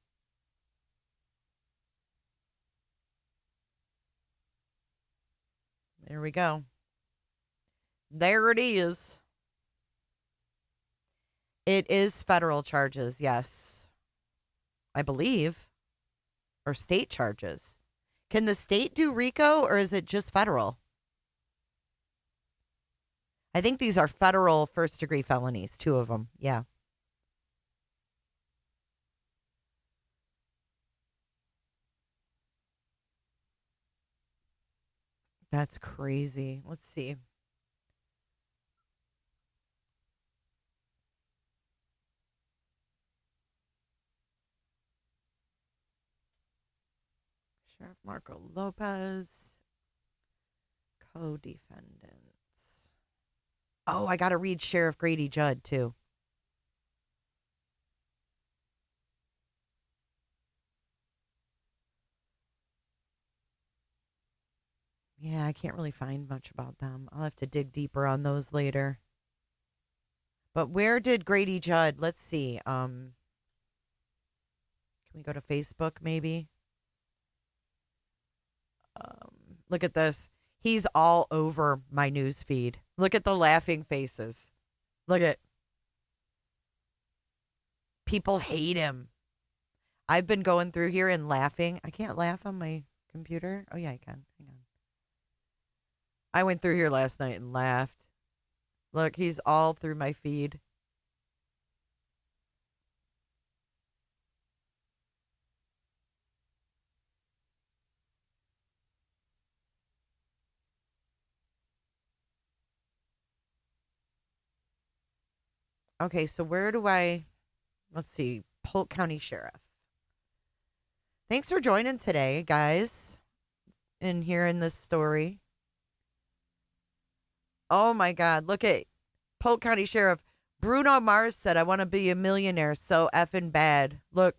A: There we go. There it is. It is federal charges, yes. I believe. Or state charges. Can the state do RICO or is it just federal? I think these are federal first-degree felonies, 2 of them. Yeah. That's crazy. Let's see. Sheriff Marco Lopez. Co-defendants. Oh, I got to read Sheriff Grady Judd, too. Yeah, I can't really find much about them. I'll have to dig deeper on those later. But where did Grady Judd? Let's see. Can we go to Facebook maybe? Look at this. He's all over my news feed. Look at the laughing faces. Look at. People hate him. I've been going through here and laughing. I can't laugh on my computer. Oh, yeah, I can. Hang on. I went through here last night and laughed. Look, he's all through my feed. Okay, so where do let's see, Polk County Sheriff. Thanks for joining today, guys, in hearing this story. Oh my God, look at Polk County Sheriff. Bruno Mars said, I want to be a millionaire so effing bad. Look,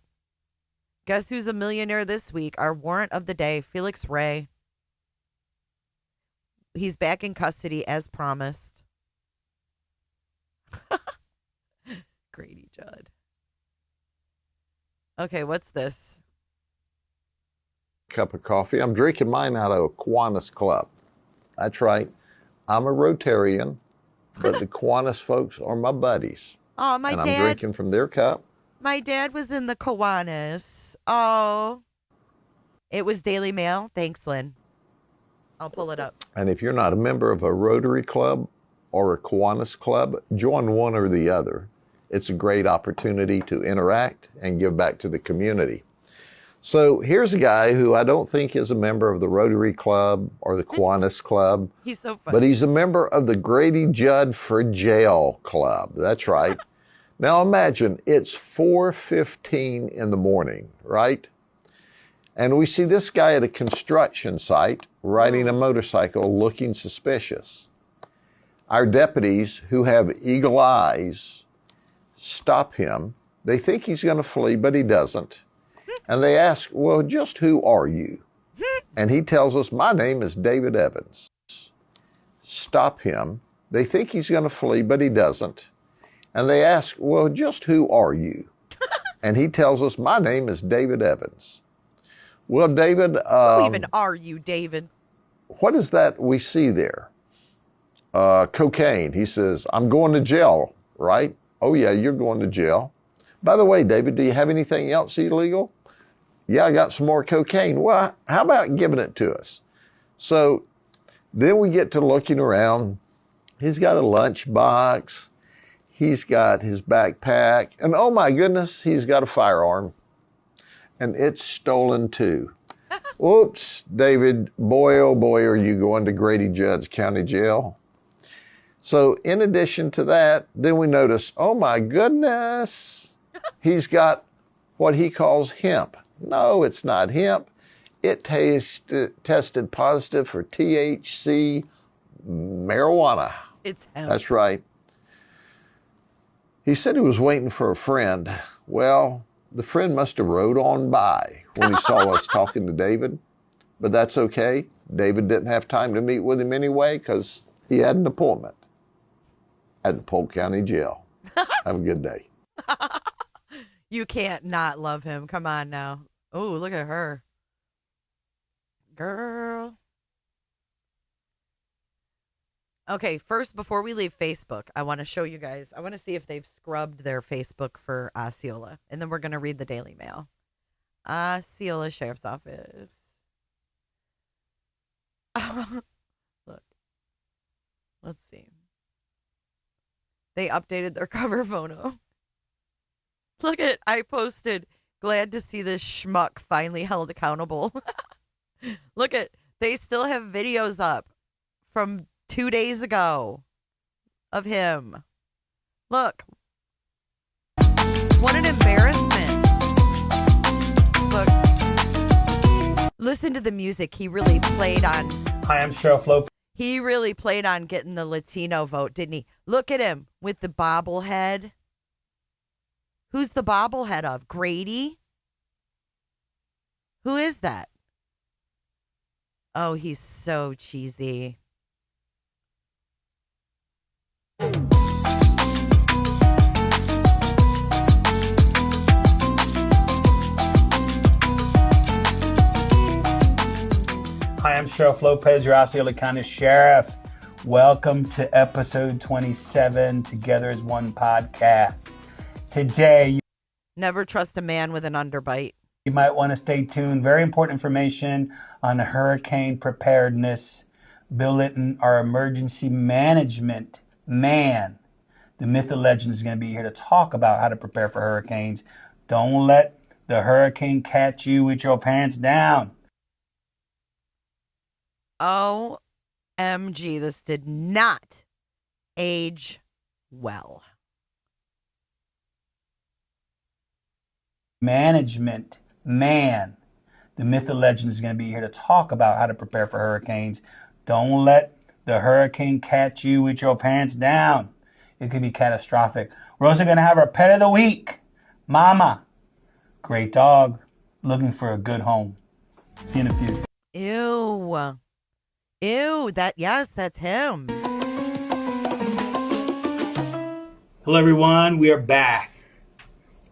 A: guess who's a millionaire this week? Our warrant of the day, Felix Ray. He's back in custody as promised. Grady Judd. Okay, what's this?
O: Cup of coffee. I'm drinking mine out of a Kiwanis Club. That's right. I'm a Rotarian, but the Kiwanis folks are my buddies.
A: Oh, my
O: and
A: dad.
O: I'm drinking from their cup.
A: My dad was in the Kiwanis. Oh. It was Daily Mail. Thanks, Lynn. I'll pull it up.
O: And if you're not a member of a Rotary Club or a Kiwanis Club, join one or the other. It's a great opportunity to interact and give back to the community. So here's a guy who I don't think is a member of the Rotary Club or the Kiwanis Club.
A: He's so funny.
O: But he's a member of the Grady Judd for Jail Club. That's right. Now imagine it's 4:15 in the morning, right? And we see this guy at a construction site riding a motorcycle looking suspicious. Our deputies, who have eagle eyes, stop him. They think he's going to flee, but he doesn't. And they ask, well, just who are you? And he tells us, my name is David Evans. Stop him. They think he's going to flee, but he doesn't. And they ask, well, just who are you? And he tells us, my name is David Evans. Well, David.
A: Who even are you, David?
O: What is that we see there? cocaine. He says, I'm going to jail, right? Oh yeah, you're going to jail. By the way, David, do you have anything else illegal? Yeah, I got some more cocaine. Well, how about giving it to us? So then we get to looking around. He's got a lunchbox. He's got his backpack. And oh my goodness, he's got a firearm. And it's stolen too. Oops, David, boy, oh boy, are you going to Grady Judd's County Jail. So in addition to that, then we notice, oh my goodness, he's got what he calls hemp. No, it's not hemp. It tested positive for THC marijuana.
A: It's hemp.
O: That's right. He said he was waiting for a friend. Well, the friend must have rode on by when he saw us talking to David, but that's okay. David didn't have time to meet with him anyway because he had an appointment at the Polk County Jail. Have a good day.
A: You can't not love him. Come on now. Oh, look at her. Girl. Okay, first, before we leave Facebook, I want to show you guys. I want to see if they've scrubbed their Facebook for Osceola. And then we're going to read the Daily Mail. Osceola Sheriff's Office. Look. Let's see. They updated their cover photo. Look at, I posted, glad to see this schmuck finally held accountable. Look at, they still have videos up from 2 days ago of him. Look. What an embarrassment. Look. Listen to the music he really played on.
C: Hi, I'm Sheriff Lopez.
A: He really played on getting the Latino vote, didn't he? Look at him with the bobblehead. Who's the bobblehead of? Grady? Who is that? Oh, he's so cheesy.
C: Hi, I'm Sheriff Lopez, your Osceola County Sheriff. Welcome to episode 27, Together as One podcast. Today,
A: never trust a man with an underbite.
C: You might want to stay tuned. Very important information on hurricane preparedness. Bill Litton, our emergency management man. The myth and legend is going to be here to talk about how to prepare for hurricanes. Don't let the hurricane catch you with your pants down.
A: OMG, this did not age well.
C: Management man. The myth and legend is going to be here to talk about how to prepare for hurricanes. Don't let the hurricane catch you with your pants down. It could be catastrophic. We're also going to have our pet of the week, Mama. Great dog, looking for a good home. See you in a few.
A: Ew. Ew, that's him.
C: Hello, everyone. We are back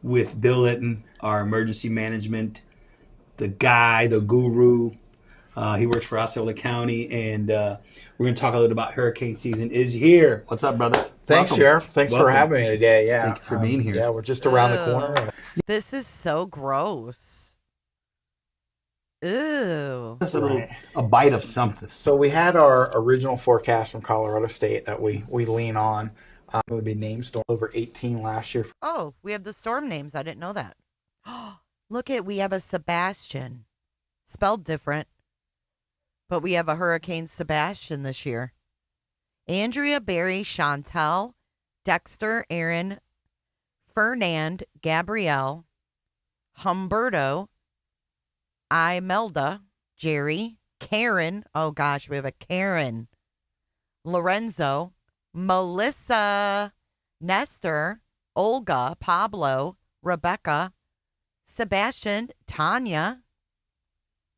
C: with Bill Litton, our emergency management, the guy, the guru. He works for Osceola County, and we're going to talk a little about hurricane season is here. What's up, brother?
P: Thanks,
C: Welcome.
P: Sheriff. Thanks for having me today. Yeah.
C: Thank you for being here.
P: Yeah, we're just around the corner.
A: This is so gross. Ew.
C: Just a bite of something.
P: So we had our original forecast from Colorado State that we lean on. It would be named storm over 18 last year.
A: Oh, we have the storm names. I didn't know that. Look we have a Sebastian. Spelled different. But we have a Hurricane Sebastian this year. Andrea, Barry, Chantel, Dexter, Aaron, Fernand, Gabrielle, Humberto, Imelda, Jerry, Karen. Oh gosh, we have a Karen. Lorenzo, Melissa, Nestor, Olga, Pablo, Rebecca, Sebastian, Tanya,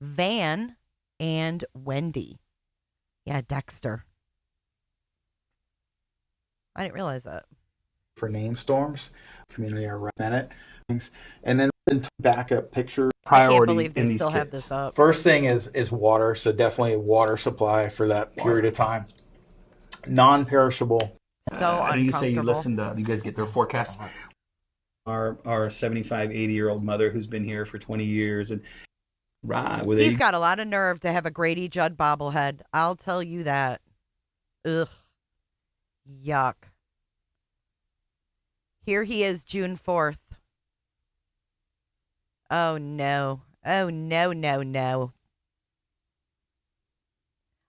A: Van, and Wendy. Yeah, Dexter. I didn't realize that.
P: For name storms, community are represented. And then backup picture.
A: I can't believe they still have this up.
P: First thing is water, so definitely a water supply for that period of time. non-perishable.
A: So
C: I know you say you
A: uncomfortable.
C: listen to, you guys get their forecasts. Our 75, 80-year-old mother who's been here for 20 years. And
A: He's got a lot of nerve to have a Grady Judd bobblehead. I'll tell you that. Ugh. Yuck. Here he is, June 4th. Oh, no. Oh, no, no, no.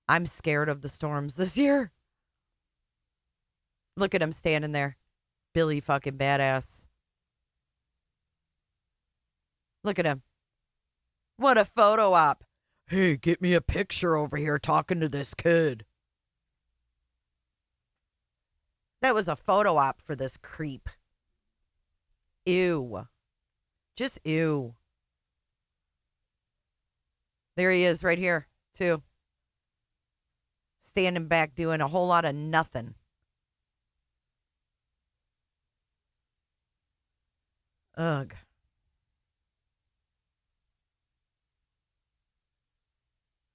A: I'm scared of the storms this year. Look at him standing there. Billy fucking badass. Look at him. What a photo op. Hey, get me a picture over here talking to this kid. That was a photo op for this creep. Ew. Just ew. There he is right here, too. Standing back doing a whole lot of nothing. Ugh.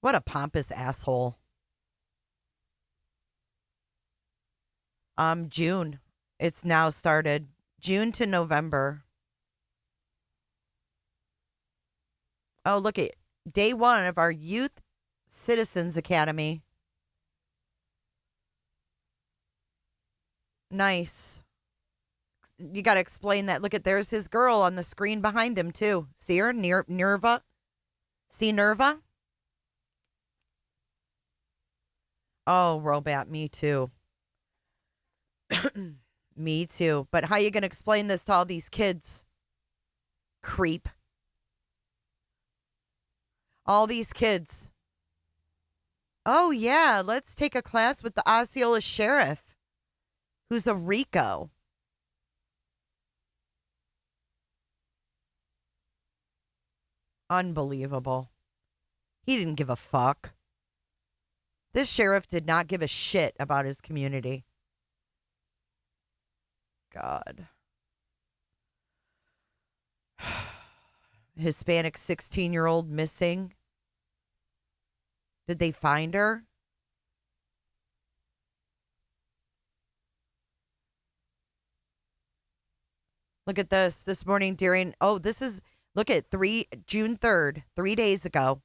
A: What a pompous asshole. June. It's now started. June to November. Oh, look at day 1 of our Youth Citizens Academy. Nice. You got to explain that. Look at, there's his girl on the screen behind him, too. See her? Nerva? See Nerva? Oh, Robot, me too. Me too. But how you going to explain this to all these kids? Creep. All these kids. Oh, yeah, let's take a class with the Osceola sheriff, who's a Rico. Unbelievable. He didn't give a fuck. This sheriff did not give a shit about his community. God. Hispanic 16-year-old missing. Did they find her? Look at this. This morning during, look at June 3rd, 3 days ago,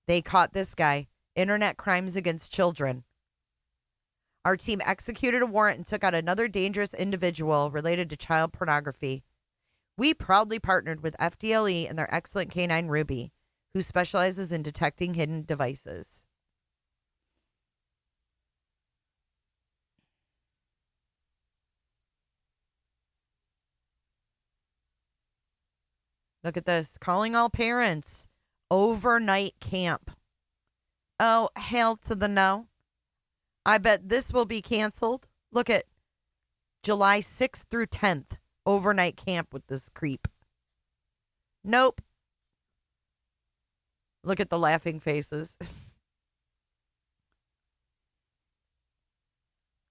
A: they caught this guy. Internet crimes against children. Our team executed a warrant and took out another dangerous individual related to child pornography. We proudly partnered with FDLE and their excellent K9 Ruby, who specializes in detecting hidden devices. Look at this. Calling all parents. Overnight camp. Oh, hell to the no. I bet this will be canceled. Look at July 6th through 10th. Overnight camp with this creep. Nope. Look at the laughing faces.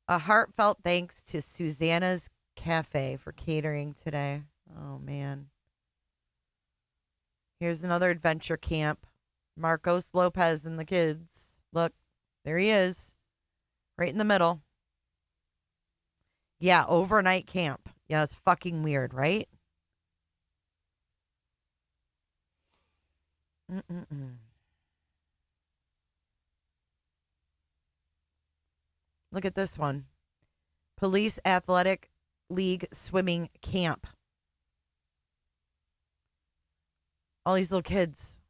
A: A heartfelt thanks to Susanna's Cafe for catering today. Oh, man. Here's another adventure camp. Marcos Lopez and the kids. Look, there he is. Right in the middle. Yeah, overnight camp. Yeah, it's fucking weird, right? Look at this one. Police Athletic League swimming camp. All these little kids.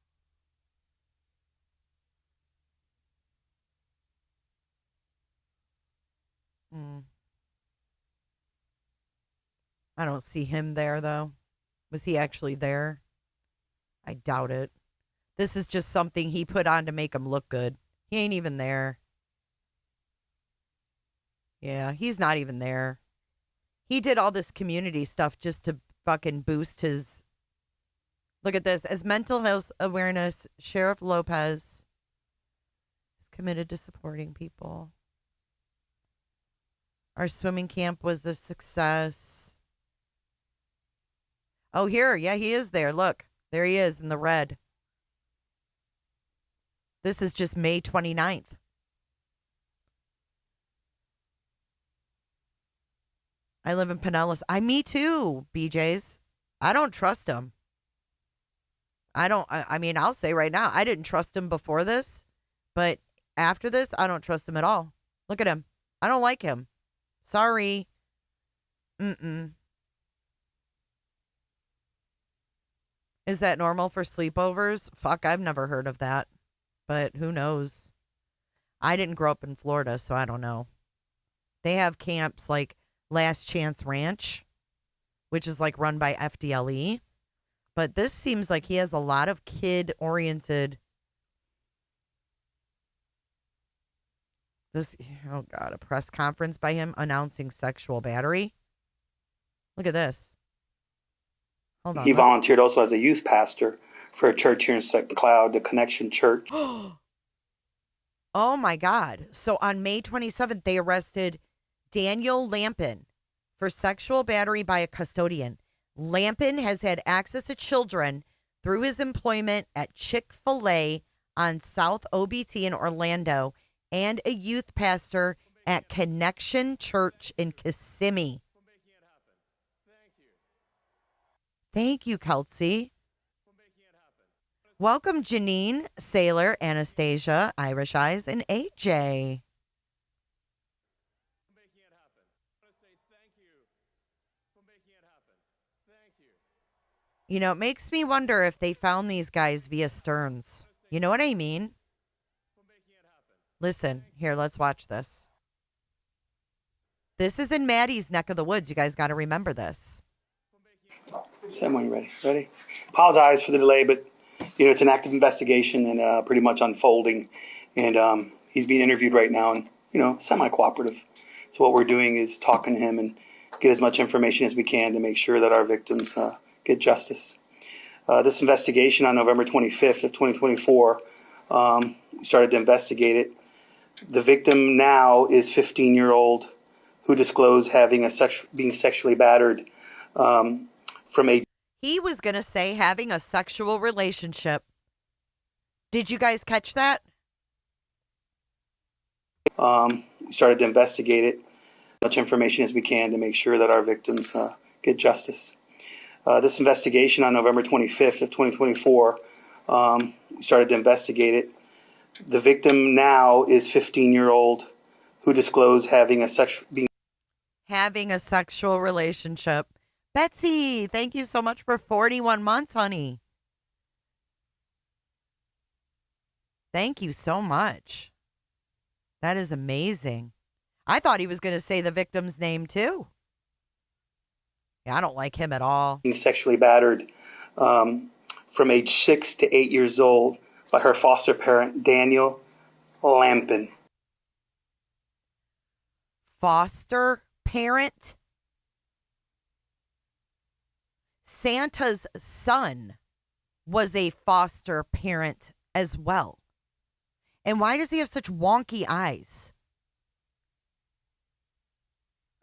A: I don't see him there, though. Was he actually there? I doubt it. This is just something he put on to make him look good. He ain't even there. Yeah, he's not even there. He did all this community stuff just to fucking boost his... Look at this. As mental health awareness, Sheriff Lopez is committed to supporting people. Our swimming camp was a success. Oh, here. Yeah, he is there. Look. There he is in the red. This is just May 29th. I live in Pinellas. Me too, BJ's. I don't trust him. I mean, I'll say right now, I didn't trust him before this, but after this, I don't trust him at all. Look at him. I don't like him. Sorry. Is that normal for sleepovers? Fuck, I've never heard of that. But who knows? I didn't grow up in Florida, so I don't know. They have camps like Last Chance Ranch, which is like run by FDLE. But this seems like he has a lot of kid-oriented. Oh God, a press conference by him announcing sexual battery. Look at this. Hold on.
C: He volunteered also as a youth pastor for a church here in St. Cloud, the Connection Church.
A: Oh my God. So on May 27th, they arrested Daniel Lampin for sexual battery by a custodian. Lampin has had access to children through his employment at Chick-fil-A on South OBT in Orlando and a youth pastor at Connection Church in Kissimmee. Thank you, Kelsey. Welcome, Janine, Sailor, Anastasia, Irish Eyes, and AJ. You know, it makes me wonder if they found these guys via Stearns. You know what I mean? Listen, here, let's watch this. This is in Maddie's neck of the woods. You guys got to remember this.
C: Sam, when you're ready. Ready? Apologize for the delay, but it's an active investigation and pretty much unfolding. And he's being interviewed right now and, semi-cooperative. So what we're doing is talking to him and get as much information as we can to make sure that our victims get justice. This investigation on November 25th of 2024, we started to investigate it. The victim now is 15-year-old who disclosed being sexually battered from a...
A: He was going to say having a sexual relationship. Did you guys catch that?
C: We started to investigate it, as much information as we can to make sure that our victims get justice. This investigation on November 25th of 2024, we started to investigate it. The victim now is 15-year-old who disclosed having a
A: sexual relationship. Betsy, thank you so much for 41 months, honey. Thank you so much. That is amazing. I thought he was going to say the victim's name too. Yeah, I don't like him at all.
C: Being sexually battered from age 6 to 8 years old by her foster parent, Daniel Lampin.
A: Foster parent? Santa's son was a foster parent as well. And why does he have such wonky eyes?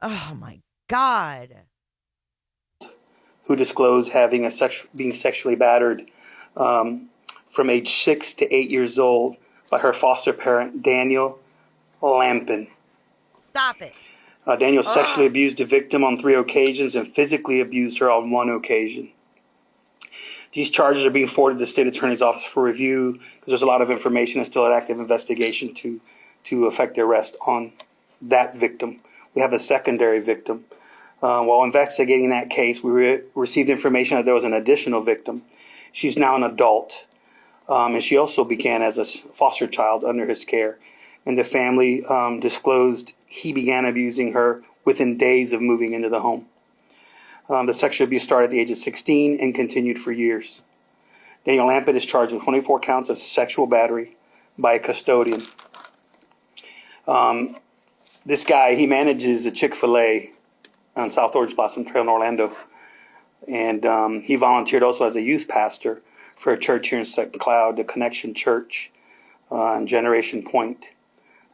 A: Oh my God.
C: Who disclosed having being sexually battered from age 6 to 8 years old by her foster parent, Daniel Lampin.
A: Stop it.
C: Daniel sexually abused the victim on 3 occasions and physically abused her on 1 occasion. These charges are being forwarded to the state attorney's office for review because there's a lot of information and still an active investigation to affect the arrest on that victim. We have a secondary victim. While investigating that case, we received information that there was an additional victim. She's now an adult, and she also began as a foster child under his care. And the family disclosed he began abusing her within days of moving into the home. The sexual abuse started at the age of 16 and continued for years. Daniel Lampin is charged with 24 counts of sexual battery by a custodian. This guy, he manages a Chick-fil-A on South Orange Blossom Trail in Orlando. And he volunteered also as a youth pastor for a church here in St. Cloud, the Connection Church in Generation Point.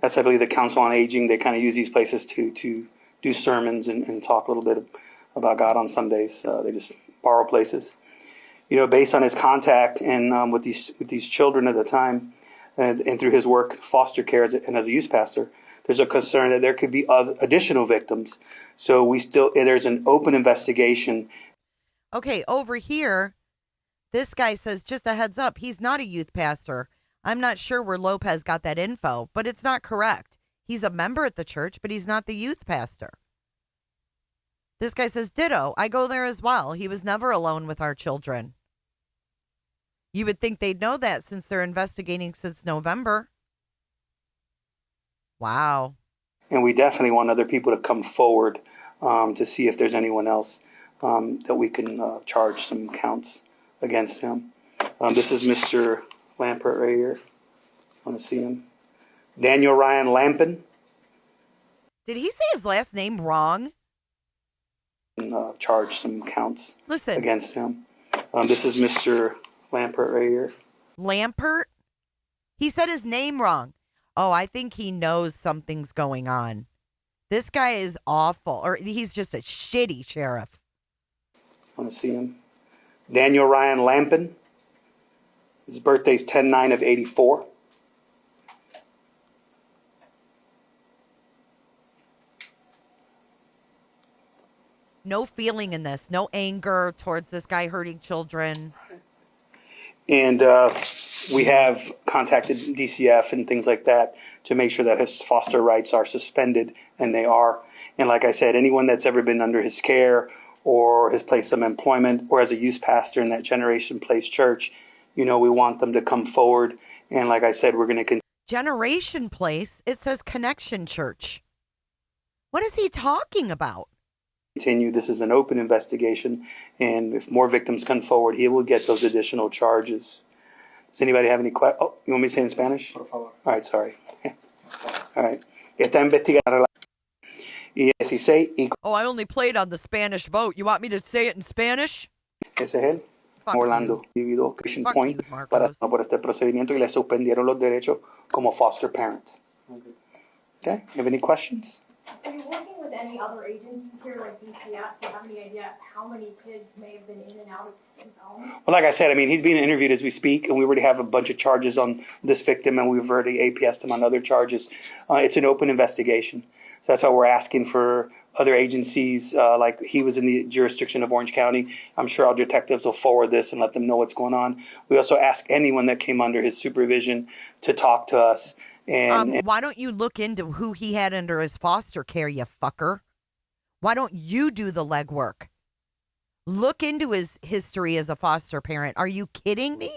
C: That's, I believe, the Council on Aging. They kind of use these places to do sermons and talk a little bit about God on Sundays. They just borrow places. Based on his contact and with these children at the time, and through his work, foster care and as a youth pastor, there's a concern that there could be additional victims. So there's an open investigation.
A: Okay, over here, this guy says, just a heads up, he's not a youth pastor. I'm not sure where Lopez got that info, but it's not correct. He's a member at the church, but he's not the youth pastor. This guy says, ditto, I go there as well. He was never alone with our children. You would think they'd know that since they're investigating since November. Wow.
C: And we definitely want other people to come forward to see if there's anyone else that we can charge some counts against him. This is Mr. Lampert right here. I want to see him. Daniel Ryan Lampin.
A: Did he say his last name wrong?
C: Charge some counts
A: Listen.
C: against him. This is Mr. Lampert right here.
A: Lampert? He said his name wrong. Oh, I think he knows something's going on. This guy is awful, or he's just a shitty sheriff.
C: I want to see him. Daniel Ryan Lampin. His birthday's 10/9/84.
A: No feeling in this. No anger towards this guy hurting children.
C: And we have contacted DCF and things like that to make sure that his foster rights are suspended, and they are. And like I said, anyone that's ever been under his care or his place of employment or as a youth pastor in that Generation Place church, we want them to come forward. And like I said, we're going to
A: Generation Place? It says Connection Church. What is he talking about?
C: continue. This is an open investigation, and if more victims come forward, he will get those additional charges. Does anybody have any questions? Oh, you want me to say in Spanish? Por favor. All right, sorry. All right. Está investigando.
A: Oh, I only played on the Spanish vote. You want me to say it in Spanish?
C: Ese es él. Orlando, individuo, Christian Point, para por este procedimiento y le suspendieron los derechos como foster parents. Okay, you have any questions?
Q: Are you working with any other agencies here, like DCF? Do you have any idea how many kids may have been in and out of his home?
C: Well, like I said, he's being interviewed as we speak, and we already have a bunch of charges on this victim, and we've already APS'd him on other charges. It's an open investigation. So that's why we're asking for other agencies, like he was in the jurisdiction of Orange County. I'm sure our detectives will forward this and let them know what's going on. We also ask anyone that came under his supervision to talk to us. And
A: why don't you look into who he had under his foster care, you fucker? Why don't you do the legwork? Look into his history as a foster parent. Are you kidding me?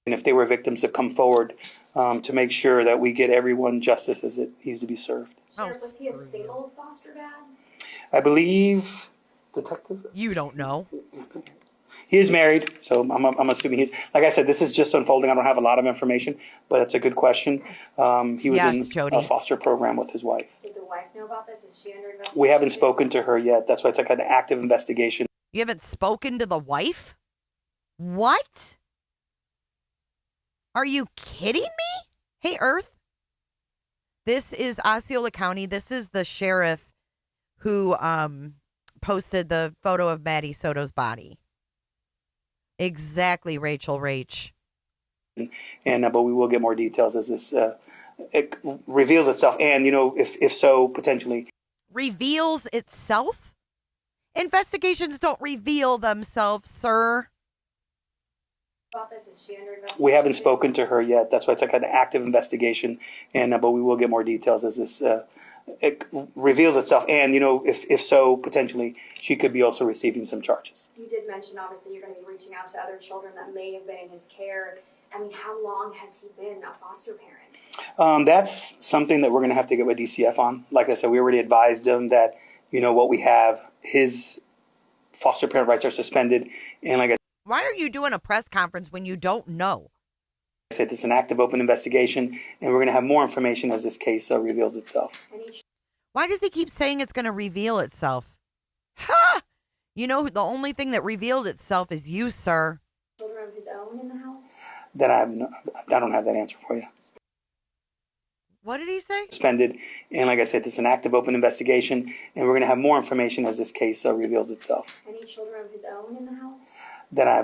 C: And if they were victims, to come forward to make sure that we get everyone justice as it needs to be served.
Q: Sheriff, was he a single foster dad?
C: I believe, detective?
A: You don't know.
C: He is married, so I'm assuming he's, like I said, this is just unfolding. I don't have a lot of information, but it's a good question. He was in a foster program with his wife.
Q: Did the wife know about this? Is she under investigation?
C: We haven't spoken to her yet. That's why it's like an active investigation.
A: You haven't spoken to the wife? What? Are you kidding me? Hey, Earth. This is Osceola County. This is the sheriff who posted the photo of Maddie Soto's body. Exactly, Rachel Rach.
C: And but we will get more details as this it reveals itself. And, if so, potentially.
A: Reveals itself? Investigations don't reveal themselves, sir.
Q: About this? Is she under investigation?
C: We haven't spoken to her yet. That's why it's like an active investigation. And but we will get more details as this it reveals itself. And, if so, potentially, she could be also receiving some charges.
Q: You did mention, obviously, you're going to be reaching out to other children that may have been in his care. I mean, how long has he been a foster parent?
C: That's something that we're going to have to get with DCF on. Like I said, we already advised him that, what we have, his foster parent rights are suspended. And like I
A: Why are you doing a press conference when you don't know?
C: I said, it's an active open investigation, and we're going to have more information as this case reveals itself.
A: Why does he keep saying it's going to reveal itself? Ha! The only thing that revealed itself is you, sir.
Q: Children of his own in the house?
C: That I don't have that answer for you.
A: What did he say?
C: Suspended, and like I said, it's an active open investigation, and we're going to have more information as this case reveals itself.
Q: Any children of his own in the house?
C: That I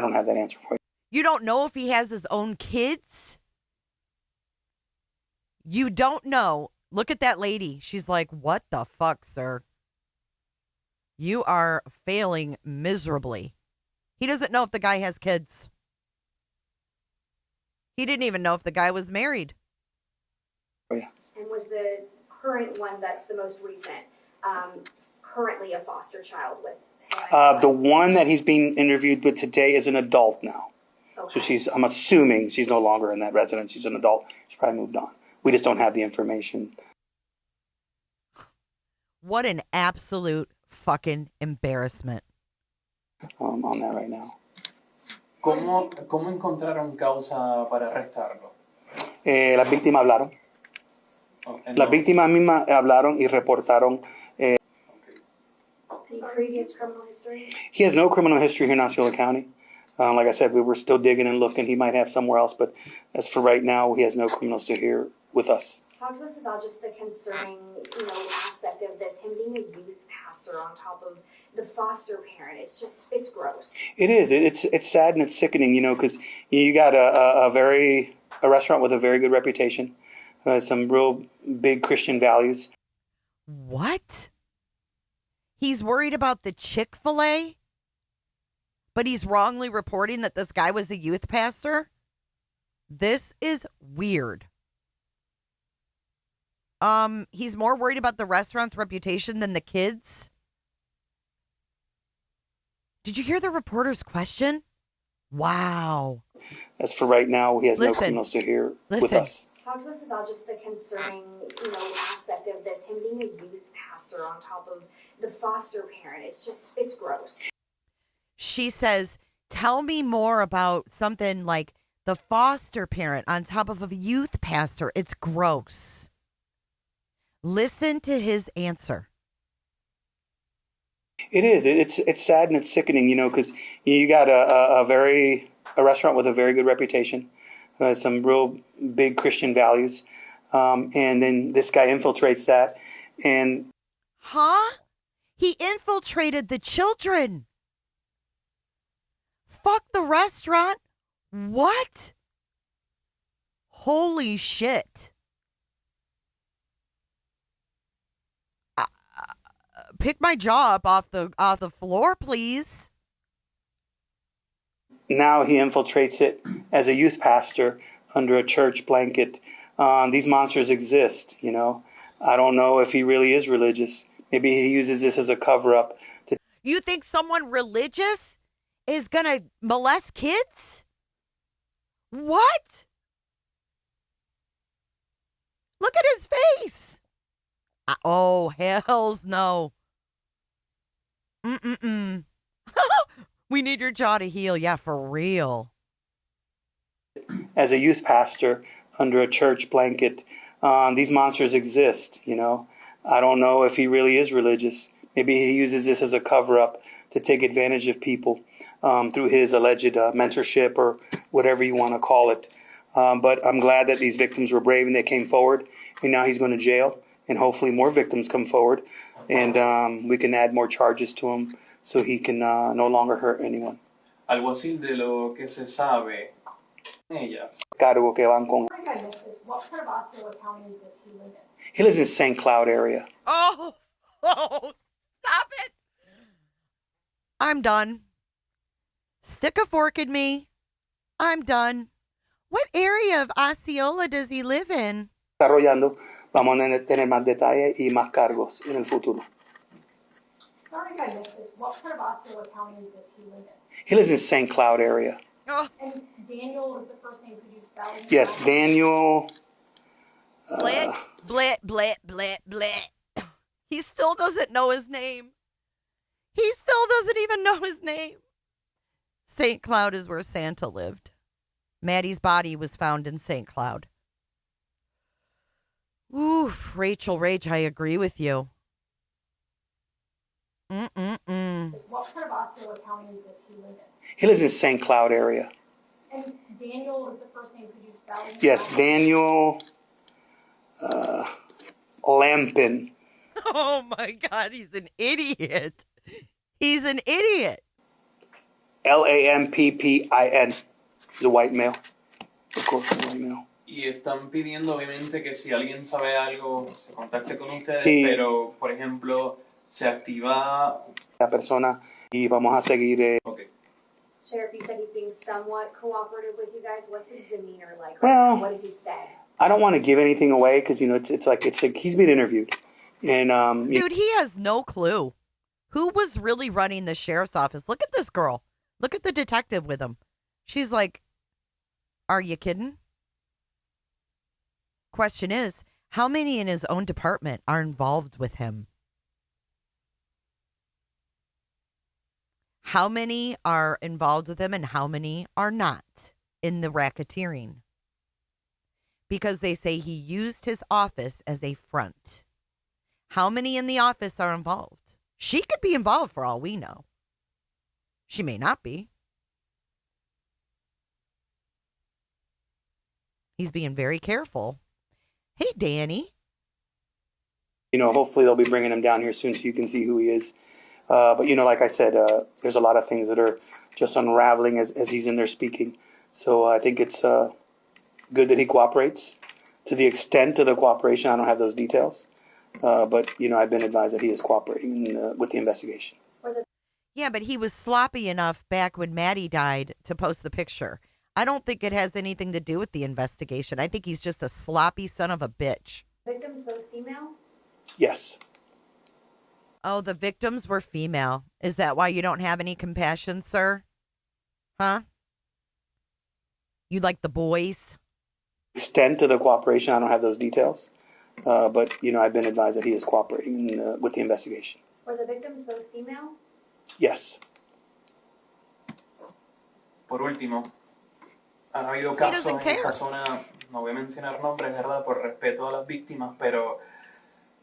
C: don't have that answer for you.
A: You don't know if he has his own kids? You don't know. Look at that lady. She's like, what the fuck, sir? You are failing miserably. He doesn't know if the guy has kids. He didn't even know if the guy was married.
Q: And was the current one that's the most recent currently a foster child with him?
C: The one that he's being interviewed with today is an adult now.
Q: Okay.
C: So I'm assuming she's no longer in that residence. She's an adult. She's probably moved on. We just don't have the information.
A: What an absolute fucking embarrassment.
C: On that right now.
R: ¿Cómo encontraron causa para arrestarlo?
C: Las víctimas hablaron. Las víctimas mismas hablaron y reportaron.
Q: Any previous criminal history?
C: He has no criminal history here in Osceola County. Like I said, we were still digging and looking. He might have somewhere else, but as for right now, he has no criminals to here with us.
Q: Talk to us about just the concerning, aspect of this, him being a youth pastor on top of the foster parent. It's gross.
C: It is. It's sad and it's sickening, because you got a restaurant with a very good reputation, some real big Christian values.
A: What? He's worried about the Chick-fil-A, but he's wrongly reporting that this guy was a youth pastor? This is weird. He's more worried about the restaurant's reputation than the kids. Did you hear the reporter's question? Wow.
C: As for right now, he has no criminals to here with us.
Q: Talk to us about just the concerning, aspect of this, him being a youth pastor on top of the foster parent. It's gross.
A: She says, tell me more about something like the foster parent on top of a youth pastor. It's gross. Listen to his answer.
C: It is. It's sad and it's sickening, because you got a restaurant with a very good reputation, some real big Christian values, and then this guy infiltrates that, and
A: he infiltrated the children. Fuck the restaurant. What? Holy shit. Pick my jaw up off the floor, please.
C: Now he infiltrates it as a youth pastor under a church blanket. These monsters exist, I don't know if he really is religious. Maybe he uses this as a cover-up.
A: You think someone religious is going to molest kids? What? Look at his face. Oh, hells no. We need your jaw to heal. Yeah, for real.
C: As a youth pastor under a church blanket, these monsters exist, I don't know if he really is religious. Maybe he uses this as a cover-up to take advantage of people through his alleged mentorship or whatever you want to call it. But I'm glad that these victims were brave and they came forward. And now he's going to jail. And hopefully more victims come forward. And we can add more charges to him so he can no longer hurt anyone.
R: Algo así de lo que se sabe ellas.
C: Cargo que van con.
Q: What part of Osceola County does he live in?
C: He lives in St. Cloud area.
A: Oh, stop it. I'm done. Stick a fork in me. I'm done. What area of Osceola does he live in?
C: Desarrollando, vamos a tener más detalles y más cargos en el futuro.
Q: Sorry if I missed this. What part of Osceola County does he live in?
C: He lives in St. Cloud area.
A: Oh.
Q: And Daniel is the first name. Could you spell it?
C: Yes, Daniel.
A: Blit, blit, blit, blit, blit. He still doesn't know his name. He still doesn't even know his name. St. Cloud is where Santa lived. Maddie's body was found in St. Cloud. Oof, Rachel Rage, I agree with you.
Q: What part of Osceola County does he live in?
C: He lives in St. Cloud area.
Q: And Daniel is the first name. Could you spell it?
C: Yes, Daniel Lampin.
A: Oh my God, he's an idiot. He's an idiot.
C: Lampin. He's a white male. Of course, he's a white male.
R: y están pidiendo obviamente que si alguien sabe algo se contacte con ustedes,
S: Sí.
R: pero por ejemplo se activa
S: la persona y vamos a seguir.
R: Okay.
Q: Sheriff, you said he's being somewhat cooperative with you guys. What's his demeanor like?
S: Well,
Q: What does he say?
S: I don't want to give anything away because it's like he's being interviewed, and
A: Dude, he has no clue who was really running the sheriff's office. Look at this girl. Look at the detective with him. She's like, "Are you kidding?" Question is, how many in his own department are involved with him? How many are involved with him and how many are not in the racketeering? Because they say he used his office as a front. How many in the office are involved? She could be involved for all we know. She may not be. He's being very careful. Hey, Danny.
S: hopefully they'll be bringing him down here soon so you can see who he is. But like I said, there's a lot of things that are just unraveling as he's in there speaking. So I think it's good that he cooperates. To the extent of the cooperation, I don't have those details. But I've been advised that he is cooperating with the investigation.
A: Yeah, but he was sloppy enough back when Maddie died to post the picture. I don't think it has anything to do with the investigation. I think he's just a sloppy son of a bitch.
Q: Victims both female?
S: Yes.
A: Oh, the victims were female. Is that why you don't have any compassion, sir? Huh? You like the boys?
S: Extent of the cooperation, I don't have those details. But I've been advised that he is cooperating with the investigation.
Q: Were the victims both female?
S: Yes.
R: Por último, han habido casos en esta zona, no voy a mencionar nombres, ¿verdad? Por respeto a las víctimas, pero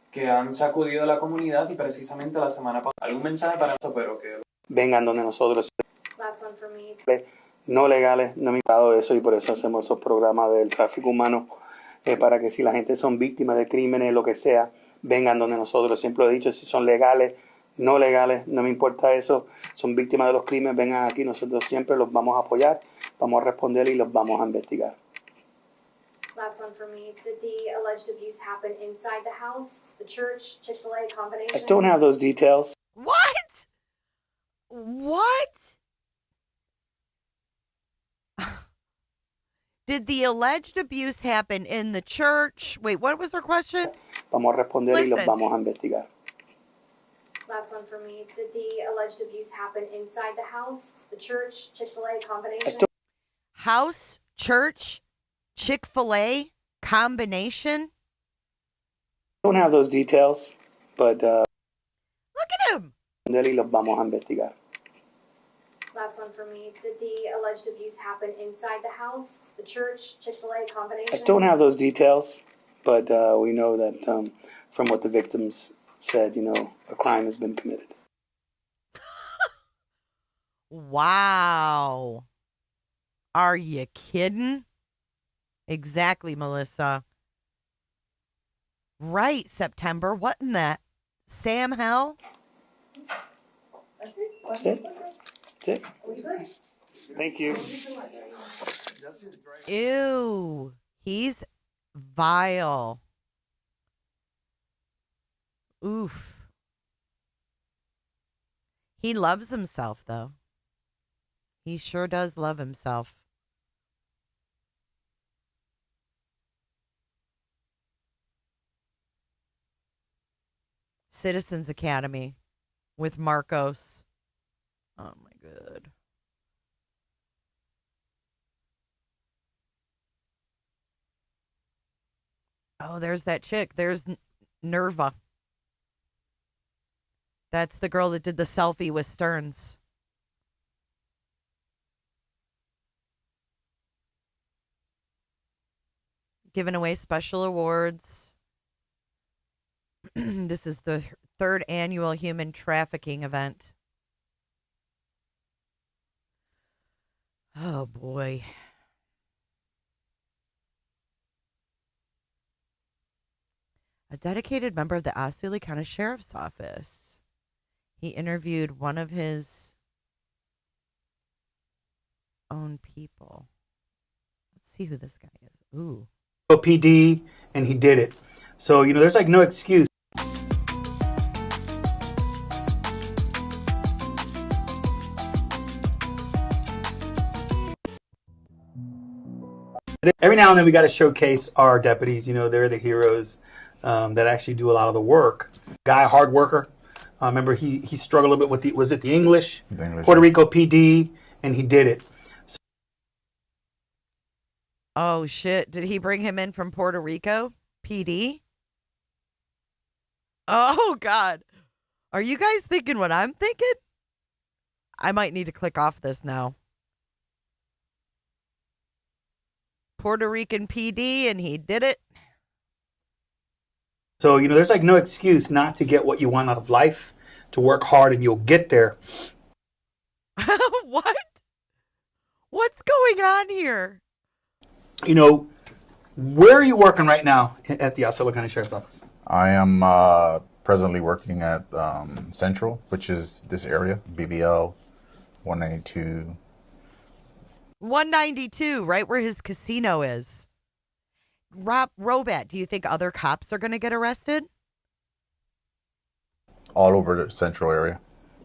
R: que han sacudido a la comunidad y precisamente la semana pasada. ¿Algún mensaje para eso? Pero que
S: vengan donde nosotros.
Q: Last one for me.
S: No legales, no me he dado eso y por eso hacemos esos programas del tráfico humano para que si la gente son víctimas de crímenes, lo que sea, vengan donde nosotros. Siempre lo he dicho, si son legales, no legales, no me importa eso, son víctimas de los crímenes, vengan aquí, nosotros siempre los vamos a apoyar, vamos a responder y los vamos a investigar.
Q: Last one for me. Did the alleged abuse happen inside the house, the church, Chick-fil-A combination?
S: I don't have those details.
A: What? What? Did the alleged abuse happen in the church? Wait, what was her question?
S: Vamos a responder y los vamos a investigar.
Q: Last one for me. Did the alleged abuse happen inside the house, the church, Chick-fil-A combination?
A: House, church, Chick-fil-A combination?
S: Don't have those details, but
A: look at him.
S: Y los vamos a investigar.
Q: Last one for me. Did the alleged abuse happen inside the house, the church, Chick-fil-A combination?
S: I don't have those details, but we know that from what the victims said, a crime has been committed.
A: Wow. Are you kidding? Exactly, Melissa. Right, September. What in that? Sam Hell?
S: That's it. That's it. Thank you.
A: Ew. He's vile. Oof. He loves himself, though. He sure does love himself. Citizens Academy with Marcos. Oh my God. Oh, there's that chick. There's Nerva. That's the girl that did the selfie with Stearns. Giving away special awards. This is the third annual human trafficking event. Oh, boy. A dedicated member of the Osceola County Sheriff's Office. He interviewed one of his own people. Let's see who this guy is. Ooh.
C: PD, and he did it. So, there's like no excuse. Every now and then we got to showcase our deputies. They're the heroes that actually do a lot of the work. Guy, hard worker. Remember, he struggled a little bit with the English? The English. Puerto Rico PD, and he did it.
A: Oh, shit. Did he bring him in from Puerto Rico? PD? Oh, God. Are you guys thinking what I'm thinking? I might need to click off this now. Puerto Rican PD, and he did it.
C: So, there's like no excuse not to get what you want out of life, to work hard, and you'll get there.
A: What? What's going on here?
C: Where are you working right now at the Osceola County Sheriff's Office?
T: I am presently working at Central, which is this area, BBL 192.
A: 192, right where his casino is. Robat, do you think other cops are going to get arrested?
T: All over the Central area.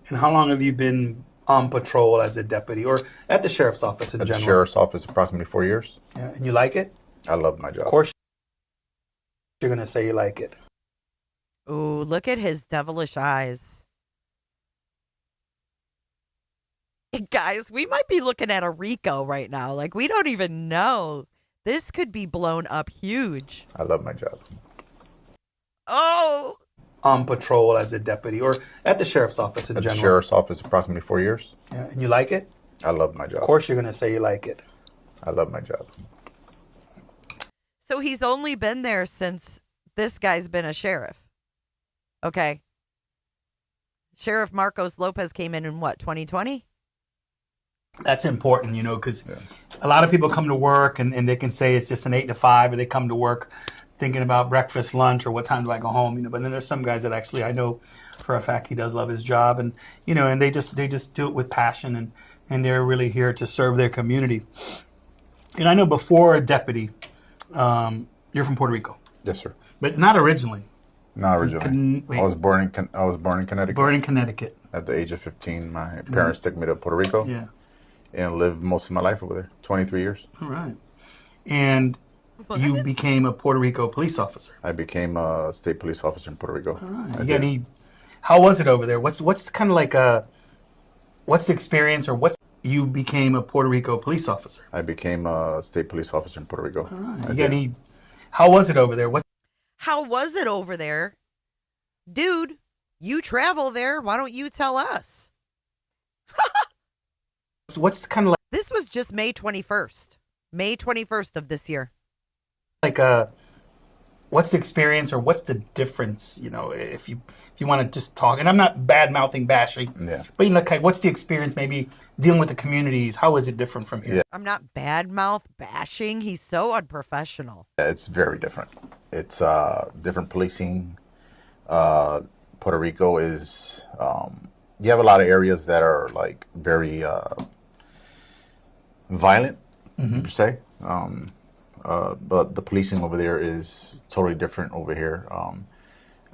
C: And how long have you been on patrol as a deputy, or at the sheriff's office in general?
T: At the sheriff's office, approximately 4 years.
C: Yeah, and you like it?
T: I love my job.
C: Of course, you're going to say you like it.
A: Ooh, look at his devilish eyes. Guys, we might be looking at a RICO right now. Like, we don't even know. This could be blown up huge.
T: I love my job.
A: Oh!
C: On patrol as a deputy, or at the sheriff's office in general?
T: At the sheriff's office, approximately 4 years.
C: Yeah, and you like it?
T: I love my job.
C: Of course you're going to say you like it.
T: I love my job.
A: So he's only been there since this guy's been a sheriff. Okay. Sheriff Marcos Lopez came in what, 2020?
C: That's important, because a lot of people come to work and they can say it's just an 8 to 5, or they come to work thinking about breakfast, lunch, or what time do I go home, But then there's some guys that actually I know for a fact he does love his job, and and they just do it with passion, and they're really here to serve their community. And I know before a deputy, you're from Puerto Rico.
T: Yes, sir.
C: But not originally.
T: Not originally. I was born in Connecticut.
C: Born in Connecticut.
T: At the age of 15, my parents took me to Puerto Rico.
C: Yeah.
T: And lived most of my life over there, 23 years.
C: All right. And you became a Puerto Rico police officer.
T: I became a state police officer in Puerto Rico.
C: All right. How was it over there? What's kind of like what's the experience, or you became a Puerto Rico police officer?
T: I became a state police officer in Puerto Rico.
C: All right. How was it over there?
A: How was it over there? Dude, you travel there. Why don't you tell us?
C: What's kind of like...
A: This was just May 21st. May 21st of this year.
C: Like, what's the experience, or what's the difference, if you want to just talk, and I'm not bad-mouthing, bashing, but what's the experience maybe dealing with the communities? How is it different from here?
T: Yeah.
A: I'm not bad-mouth bashing. He's so unprofessional.
T: It's very different. It's different policing. Puerto Rico is, you have a lot of areas that are like very violent, per se. But the policing over there is totally different over here.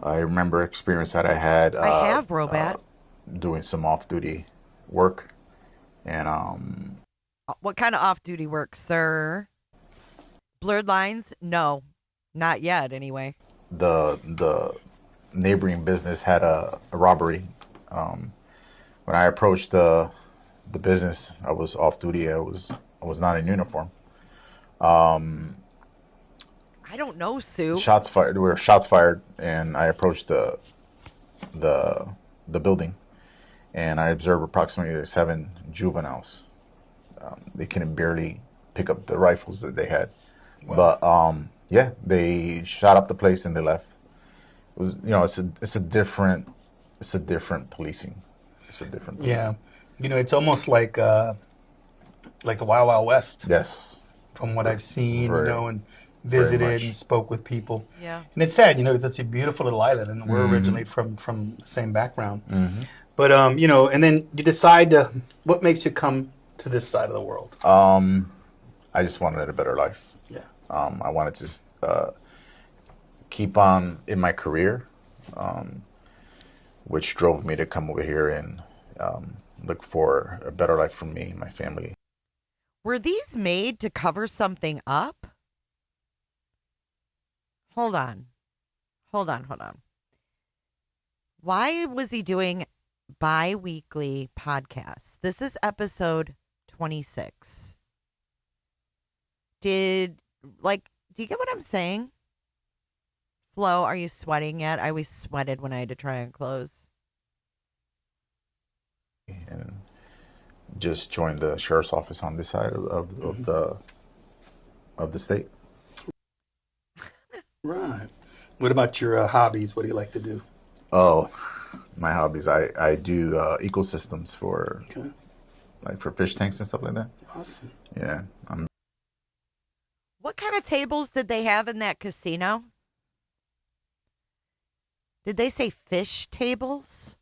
T: I remember experience that I had.
A: I have, Robat.
T: Doing some off-duty work. And
A: what kind of off-duty work, sir? Blurred lines? No, not yet anyway.
T: The neighboring business had a robbery. When I approached the business, I was off-duty. I was not in uniform.
A: I don't know, Sue.
T: Shots fired. There were shots fired, and I approached the building, and I observed approximately 7 juveniles. They couldn't barely pick up the rifles that they had, but they shot up the place and they left. It was, it's a different policing. It's a different policing.
C: Yeah, it's almost like the Wild Wild West.
T: Yes.
C: From what I've seen, and visited and spoke with people.
A: Yeah.
C: And it's sad, it's such a beautiful little island, and we're originally from the same background.
T: Mm-hmm.
C: But and then you decide what makes you come to this side of the world?
T: I just wanted a better life.
C: Yeah.
T: I wanted to keep on in my career, which drove me to come over here and look for a better life for me and my family.
A: Were these made to cover something up? Hold on. Why was he doing bi-weekly podcasts? This is episode 26. Do you get what I'm saying? Flo, are you sweating yet? I always sweated when I had to try on clothes.
T: And just joined the sheriff's office on this side of the state.
S: Right. What about your hobbies? What do you like to do?
T: Oh, my hobbies. I do ecosystems for for fish tanks and stuff like that.
S: Awesome.
T: Yeah.
A: What kind of tables did they have in that casino? Did they say fish tables?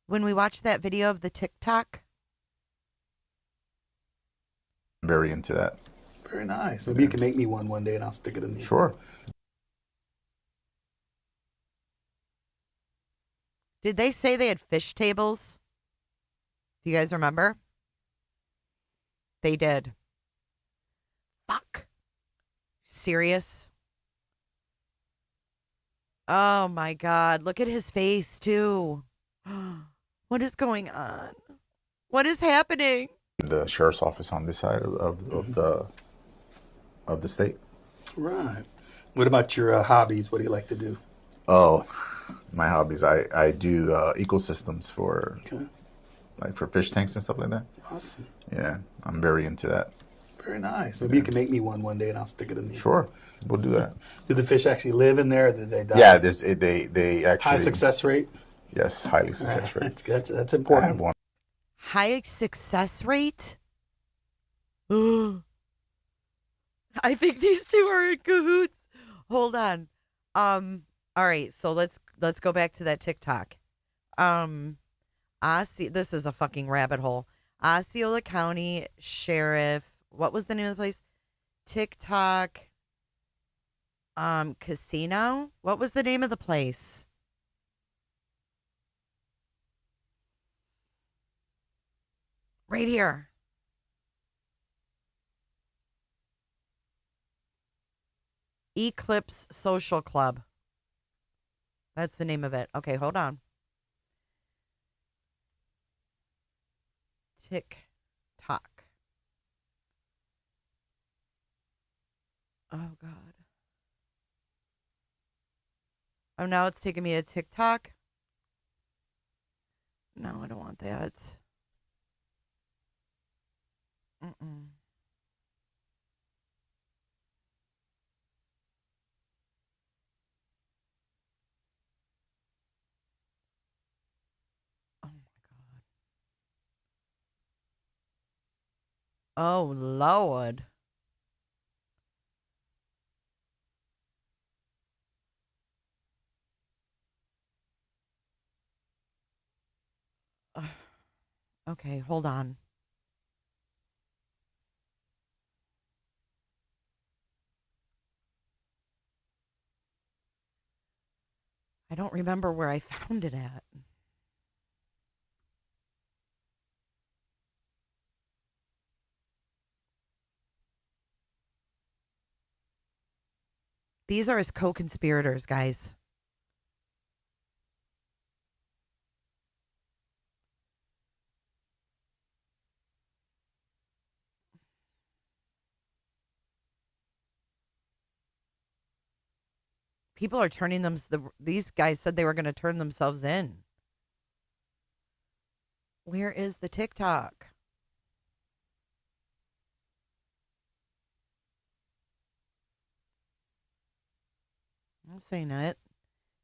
A: When we watched that video of the TikTok?
T: I'm very into that.
S: Very nice. Maybe you can make me one day and I'll stick it in the
T: Sure.
A: Did they say they had fish tables? Do you guys remember? They did. Fuck. Serious? Oh my God. Look at his face too. What is going on? What is happening?
T: The sheriff's office on this side of the state.
S: Right. What about your hobbies? What do you like to do?
T: Oh, my hobbies. I do ecosystems for for fish tanks and stuff like that.
S: Awesome.
T: Yeah, I'm very into that.
S: Very nice. Maybe you can make me one day and I'll stick it in the
T: Sure, we'll do that.
S: Do the fish actually live in there or did they die?
T: Yeah, they actually
S: high success rate?
T: Yes, highly success rate.
S: That's good. That's important.
A: High success rate? I think these two are in cahoots. Hold on. All right, so let's go back to that TikTok. This is a fucking rabbit hole. Osceola County Sheriff. What was the name of the place? TikTok. Casino. What was the name of the place? Right here. Eclipse Social Club. That's the name of it. Okay, hold on. TikTok. Oh, God. Oh, now it's taking me to TikTok. No, I don't want that. Mm-mm. Oh, Lord. Okay, hold on. I don't remember where I found it at. These are his co-conspirators, guys. People are turning them. These guys said they were going to turn themselves in. Where is the TikTok? I'm saying it.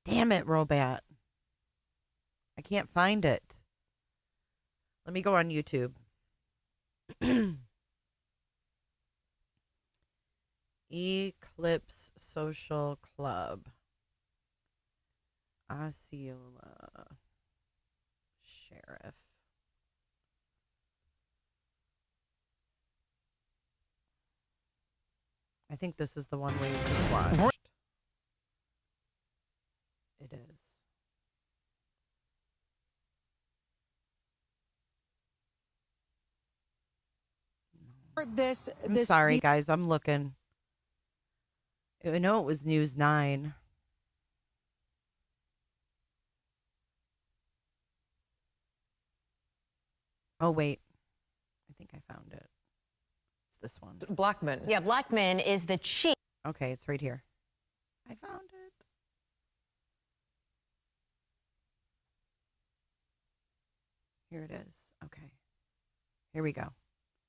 A: Damn it, Robat. I can't find it. Let me go on YouTube. Eclipse Social Club. Osceola Sheriff. I think this is the one we just watched. It is. I'm sorry, guys. I'm looking. I know it was News 9. Oh, wait. I think I found it. It's this one.
H: Blackmon.
J: Yeah, Blackmon is the chief.
A: Okay, it's right here. I found it. Here it is. Okay. Here we go.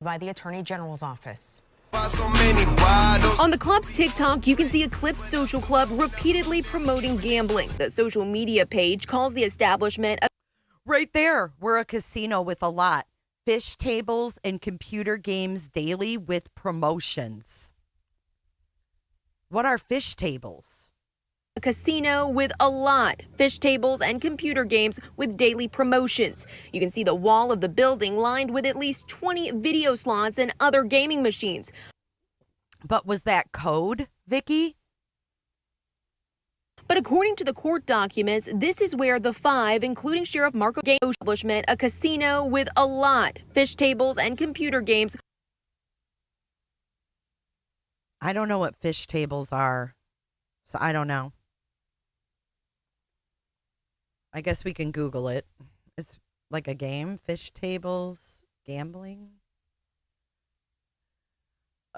J: By the Attorney General's office.
K: On the club's TikTok, you can see a Clips Social Club repeatedly promoting gambling. The social media page calls the establishment a
A: Right there, we're a casino with a lot. Fish tables and computer games daily with promotions. What are fish tables?
K: A casino with a lot. Fish tables and computer games with daily promotions. You can see the wall of the building lined with at least 20 video slots and other gaming machines.
A: But was that code, Vicky?
K: But according to the court documents, this is where the 5, including Sheriff Marco game establishment, a casino with a lot. Fish tables and computer games.
A: I don't know what fish tables are, so I don't know. I guess we can Google it. It's like a game, fish tables, gambling.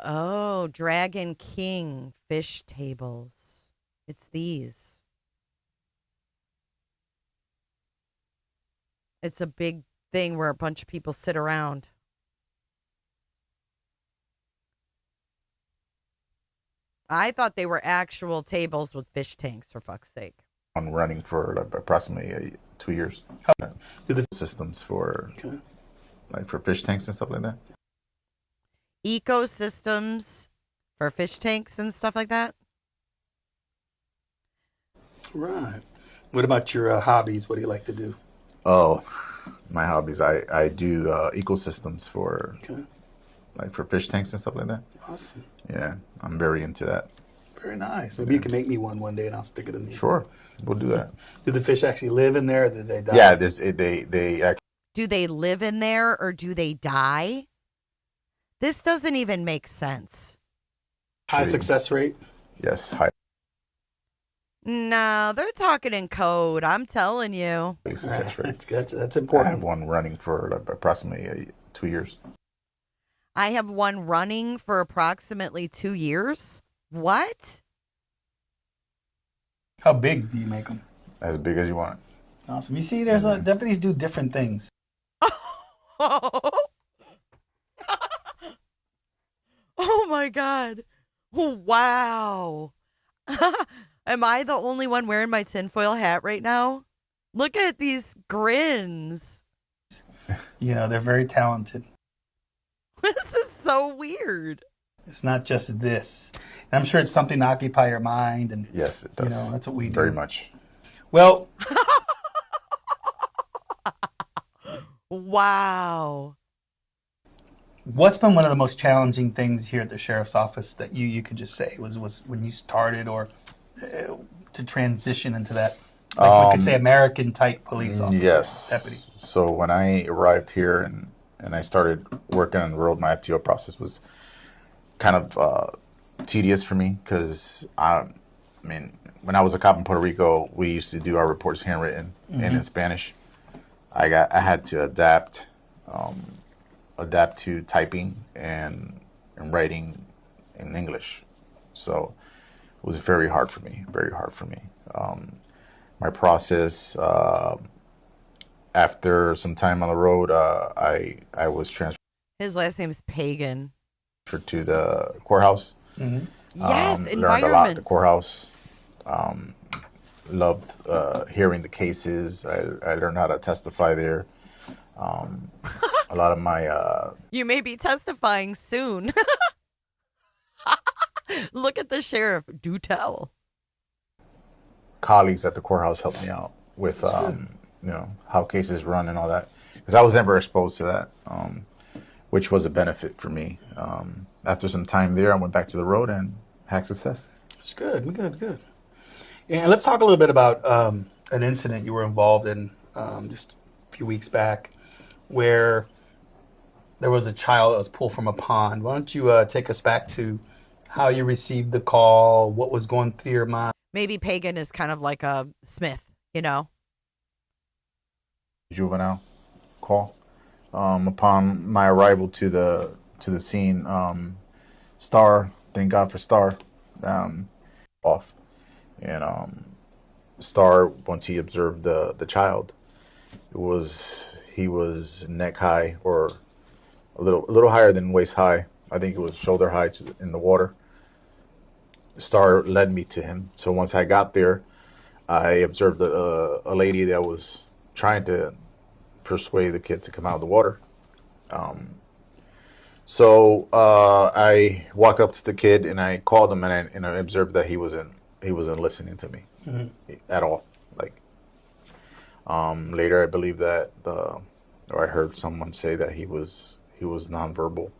A: Oh, Dragon King fish tables. It's these. It's a big thing where a bunch of people sit around. I thought they were actual tables with fish tanks, for fuck's sake.
T: On running for like approximately 2 years. Do the systems for like for fish tanks and stuff like that?
A: Ecosystems for fish tanks and stuff like that.
C: Right. What about your hobbies? What do you like to do?
T: Oh, my hobbies. I do ecosystems for like for fish tanks and stuff like that.
C: Awesome.
T: Yeah, I'm very into that.
C: Very nice. Maybe you can make me one day and I'll stick it in the
T: Sure, we'll do that.
C: Do the fish actually live in there or do they die?
T: Yeah, they actually.
A: Do they live in there or do they die? This doesn't even make sense.
C: High success rate?
T: Yes, high.
A: No, they're talking in code. I'm telling you.
T: Success rate.
C: That's important.
T: I have one running for like approximately 2 years.
A: I have one running for approximately 2 years. What?
C: How big do you make them?
T: As big as you want.
C: Awesome. You see, there's deputies do different things.
A: Oh my God. Wow. Am I the only one wearing my tinfoil hat right now? Look at these grins.
C: You know, they're very talented.
A: This is so weird.
C: It's not just this. And I'm sure it's something to occupy your mind. And
T: yes, it does.
C: You know, that's what we do.
T: Very much.
C: Well.
A: Wow.
C: What's been one of the most challenging things here at the sheriff's office that you could just say was when you started or to transition into that, like we could say, American type police officer?
T: Yes.
C: Deputy.
T: So when I arrived here and I started working on the road, my FTO process was kind of tedious for me because I mean, when I was a cop in Puerto Rico, we used to do our reports handwritten and in Spanish. I had to adapt to typing and writing in English. So it was very hard for me, my process, after some time on the road, I was transferred.
A: His last name is Pagan.
T: To the courthouse.
A: Yes,
T: learned a lot at the
A: environments.
T: courthouse. Loved hearing the cases. I learned how to testify there. A lot of my
A: You may be testifying soon. Look at the sheriff. Do tell.
T: colleagues at the courthouse helped me out with you know, how cases run and all that, because I was never exposed to that. which was a benefit for me. After some time there, I went back to the road and had success.
C: It's good, good. And let's talk a little bit about an incident you were involved in just a few weeks back, where there was a child that was pulled from a pond. Why don't you take us back to how you received the call, what was going through your mind?
A: Maybe Pagan is kind of like a Smith, you know?
T: Juvenile call. Upon my arrival to the scene, Star, thank God for Star, off, and Star, once he observed the child, he was neck high, or a little higher than waist high. I think it was shoulder high in the water. Star led me to him. So once I got there, I observed a lady that was trying to persuade the kid to come out of the water. So I walked up to the kid and I called him, and I observed that he wasn't listening to me at all. Like later, I believe that or I heard someone say that he was nonverbal.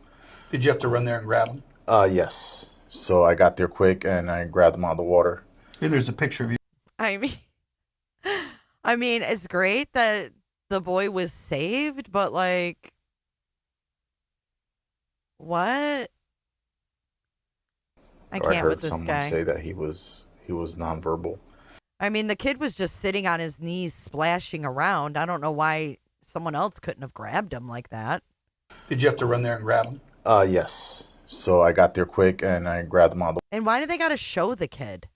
C: Did you have to run there and grab him?
T: Yes. So I got there quick and I grabbed him out of the water.
C: Hey, there's a picture of you.
A: I mean, it's great that the boy was saved, but like, what? I can't with this guy.
T: I heard someone say that he was nonverbal.
A: I mean, the kid was just sitting on his knees, splashing around. I don't know why someone else couldn't have grabbed him like that.
C: Did you have to run there and grab him?
T: Yes. So I got there quick and I grabbed him out of the
A: And why do they got to show the kid?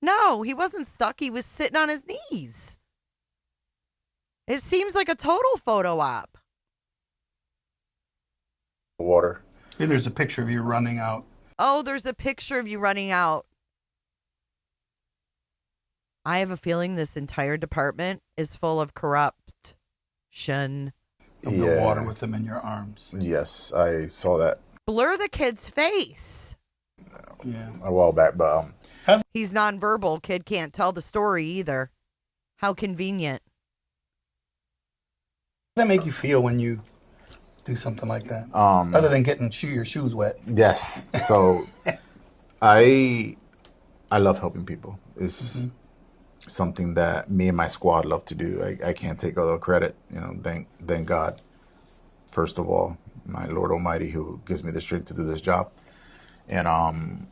A: No, he wasn't stuck. He was sitting on his knees. It seems like a total photo op.
T: water.
C: Hey, there's a picture of you running out.
A: Oh, there's a picture of you running out. I have a feeling this entire department is full of corruption.
C: In the water with them in your arms.
T: Yes, I saw that.
A: Blur the kid's face.
C: Yeah.
T: A while back, but
A: he's nonverbal. Kid can't tell the story either. How convenient.
C: How does that make you feel when you do something like that? Other than getting your shoes wet.
T: Yes. So I love helping people. It's something that me and my squad love to do. I can't take all the credit. You know, thank God. First of all, my Lord Almighty, who gives me the strength to do this job, and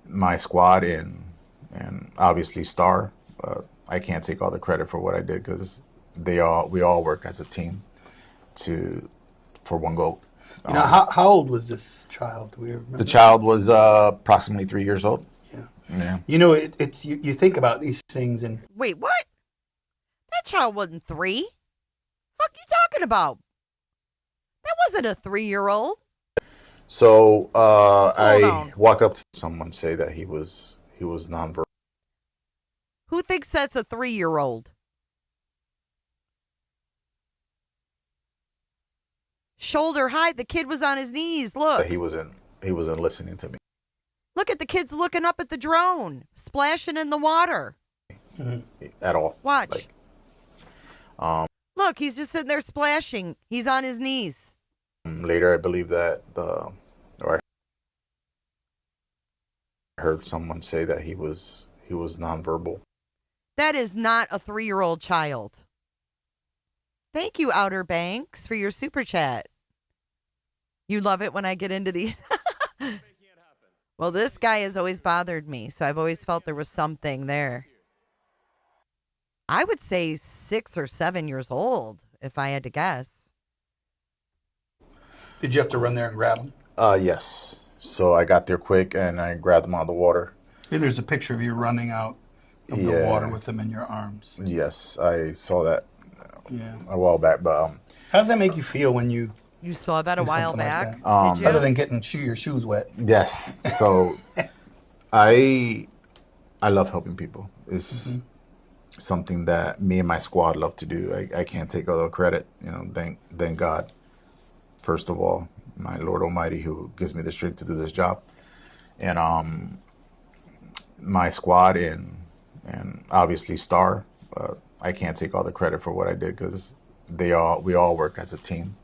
T: my squad and obviously Star. I can't take all the credit for what I did because we all work as a team for one goal.
C: You know, how old was this child? Do we remember?
T: The child was approximately 3 years old. Yeah.
C: You know, it's you think about these things and
A: wait, what? That child wasn't 3. Fuck you talking about? That wasn't a 3-year-old.
T: So I walk up to someone say that he was nonverbal.
A: Who thinks that's a 3-year-old? Shoulder high. The kid was on his knees. Look.
T: He wasn't listening to me.
A: Look at the kids looking up at the drone, splashing in the water.
T: At all.
A: Watch. Look, he's just sitting there splashing. He's on his knees.
T: Later, I believe that I heard someone say that he was nonverbal.
A: That is not a 3-year-old child. Thank you, Outer Banks, for your super chat. You love it when I get into these. Well, this guy has always bothered me, so I've always felt there was something there. I would say 6 or 7 years old, if I had to guess.
C: Did you have to run there and grab him?
T: Yes. So I got there quick and I grabbed him out of the water.
C: Hey, there's a picture of you running out of the water with them in your arms.
T: Yes, I saw that a while back, but
C: how does that make you feel when you
A: saw that a while back?
C: Did you? Other than getting your shoes wet.
T: Yes. So I love helping people. It's something that me and my squad love to do. I can't take all the credit. You know, thank God. First of all, my Lord Almighty, who gives me the strength to do this job, and my squad and obviously Star. I can't take all the credit for what I did because we all work as a team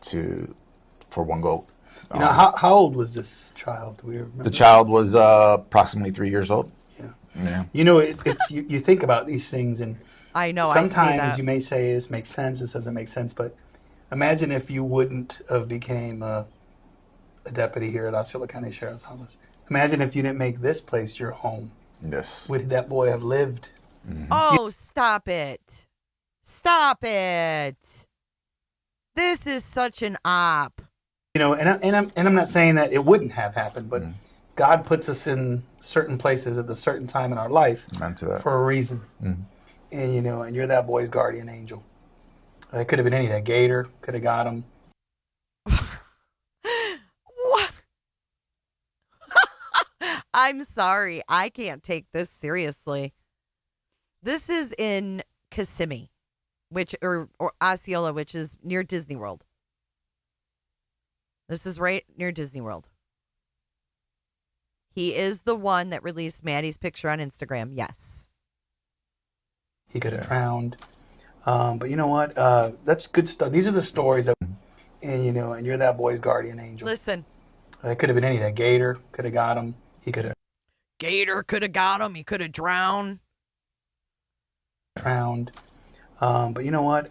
T: for one goat.
C: You know, how old was this child? Do we remember?
T: The child was approximately 3 years old. Yeah.
C: You know, you think about these things, and
A: I know.
C: Sometimes you may say this makes sense, this doesn't make sense, but imagine if you wouldn't have became a deputy here at Osceola County Sheriff's Office. Imagine if you didn't make this place your home.
T: Yes.
C: Would that boy have lived?
T: Mm-hmm.
A: Oh, stop it. Stop it. This is such an op.
C: You know, and I'm not saying that it wouldn't have happened, but God puts us in certain places at a certain time in our life for a reason.
T: Mm-hmm.
C: And, you know, and you're that boy's guardian angel. It could have been anything. Gator could have got him.
A: What? I'm sorry. I can't take this seriously. This is in Kissimmee, or Osceola, which is near Disney World. This is right near Disney World. He is the one that released Maddie's picture on Instagram. Yes.
C: He could have drowned. But you know what? That's good stuff. These are the stories that, and you know, and you're that boy's guardian angel.
A: Listen.
C: It could have been anything. Gator could have got him. He could have.
A: Gator could have got him. He could have drowned.
C: But you know what?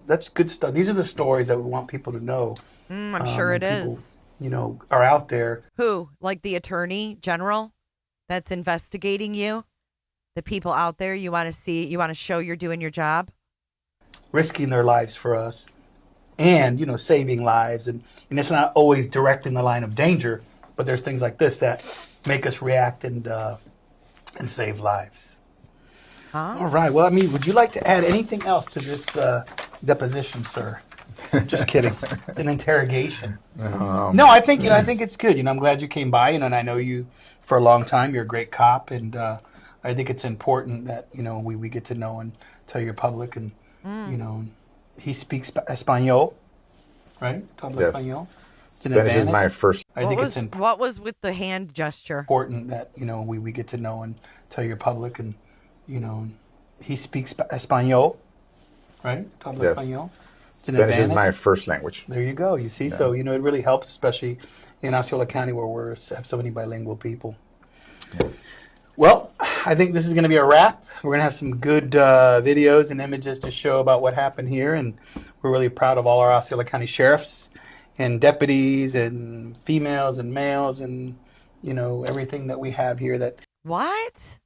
C: That's good stuff. These are the stories that we want people to know.
A: I'm sure it
C: people,
A: is.
C: You know, are out there.
A: Who? Like the attorney general that's investigating you? The people out there you want to see, you want to show you're doing your job?
C: Risking their lives for us. And, you know, saving lives. And it's not always direct in the line of danger, but there's things like this that make us react and save lives.
A: Huh?
C: All right. Well, I mean, would you like to add anything else to this deposition, sir? Just kidding. It's an interrogation. No, I think it's good. You know, I'm glad you came by. You know, and I know you for a long time. You're a great cop, and I think it's important that you know we get to know and tell your public. And you know, he speaks Espanol, right?
T: Yes.
C: Español. It's an
T: Spanish is
C: advantage.
T: my first.
C: I think it's
A: what was with the hand gesture?
C: Important that you know we get to know and tell your public, and you know, he speaks Espanol, right?
T: Yes.
C: Español.
T: Spanish is my first language.
C: There you go. You see, so you know it really helps, especially in Osceola County where we have so many bilingual people. Yeah. Well, I think this is going to be a wrap. We're going to have some good videos and images to show about what happened here, and we're really proud of all our Osceola County sheriffs and deputies and females and males and you know everything that we have here. That
A: what?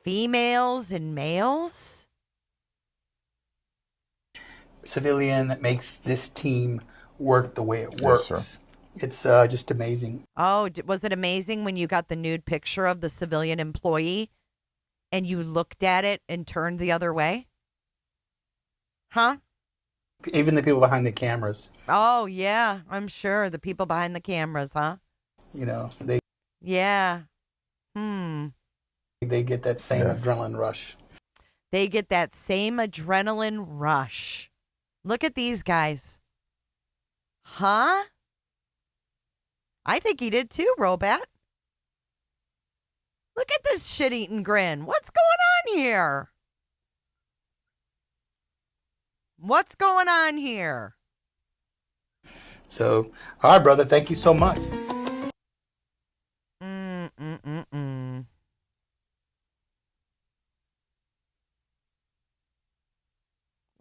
A: Females and males?
C: Civilian that makes this team work the way it works.
T: Yes, sir.
C: It's just amazing.
A: Oh, was it amazing when you got the nude picture of the civilian employee and you looked at it and turned the other way? Huh?
C: Even the people behind the cameras.
A: Oh, yeah, I'm sure. The people behind the cameras, huh?
C: You know, they.
A: Yeah.
C: They get that same adrenaline rush.
A: They get that same adrenaline rush. Look at these guys. Huh? I think he did too, Robat. Look at this shit-eating grin. What's going on here? What's going on here?
C: So, all right, brother. Thank you so much.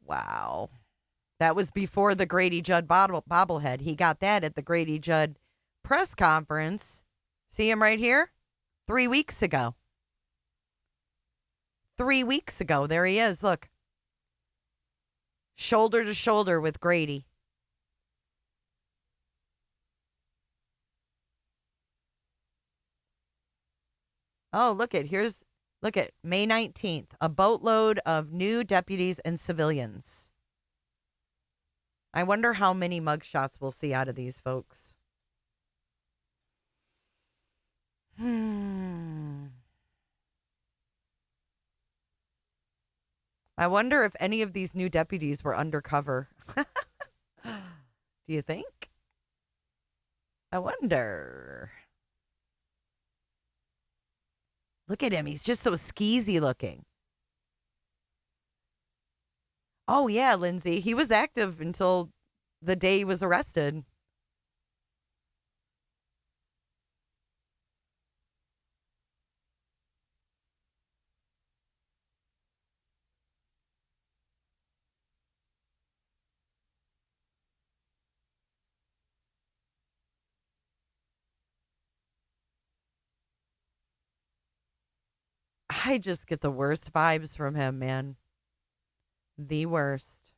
A: Wow. That was before the Grady Judd bobblehead. He got that at the Grady Judd press conference. See him right here? 3 weeks ago. 3 weeks ago. There he is. Look. Shoulder to shoulder with Grady. Oh, look at May 19th, a boatload of new deputies and civilians. I wonder how many mugshots we'll see out of these folks. I wonder if any of these new deputies were undercover. Do you think? I wonder. Look at him. He's just so skeezy looking. Oh, yeah, Lindsay. He was active until the day he was arrested. I just get the worst vibes from him, man. The worst.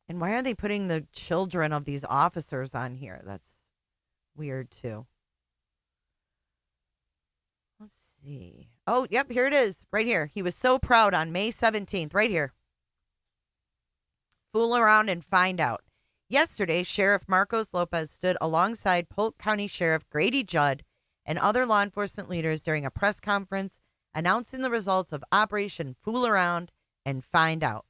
A: And why are they putting the children of these officers on here? That's weird, too. Let's see. Oh, yep, here it is. Right here. He was so proud on May 17th. Right here. Fool around and find out. Yesterday, Sheriff Marcos Lopez stood alongside Polk County Sheriff Grady Judd and other law enforcement leaders during a press conference announcing the results of Operation Fool Around and Find Out.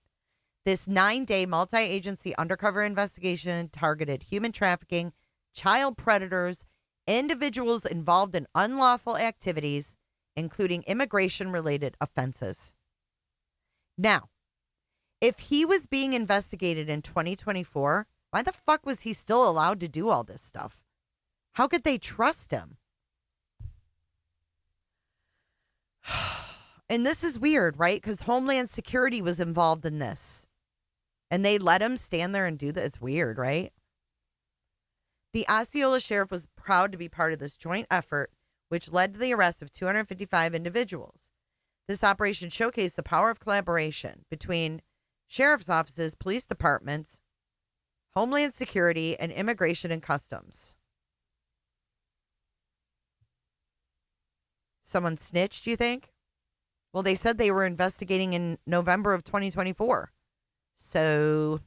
A: This 9-day multi-agency undercover investigation targeted human trafficking, child predators, individuals involved in unlawful activities, including immigration-related offenses. Now, if he was being investigated in 2024, why the fuck was he still allowed to do all this stuff? How could they trust him? And this is weird, right? Because Homeland Security was involved in this. And they let him stand there and do that. It's weird, right? The Osceola sheriff was proud to be part of this joint effort, which led to the arrest of 255 individuals. This operation showcased the power of collaboration between sheriff's offices, police departments, Homeland Security, and Immigration and Customs. Someone snitched, you think? Well, they said they were investigating in November of 2024. So,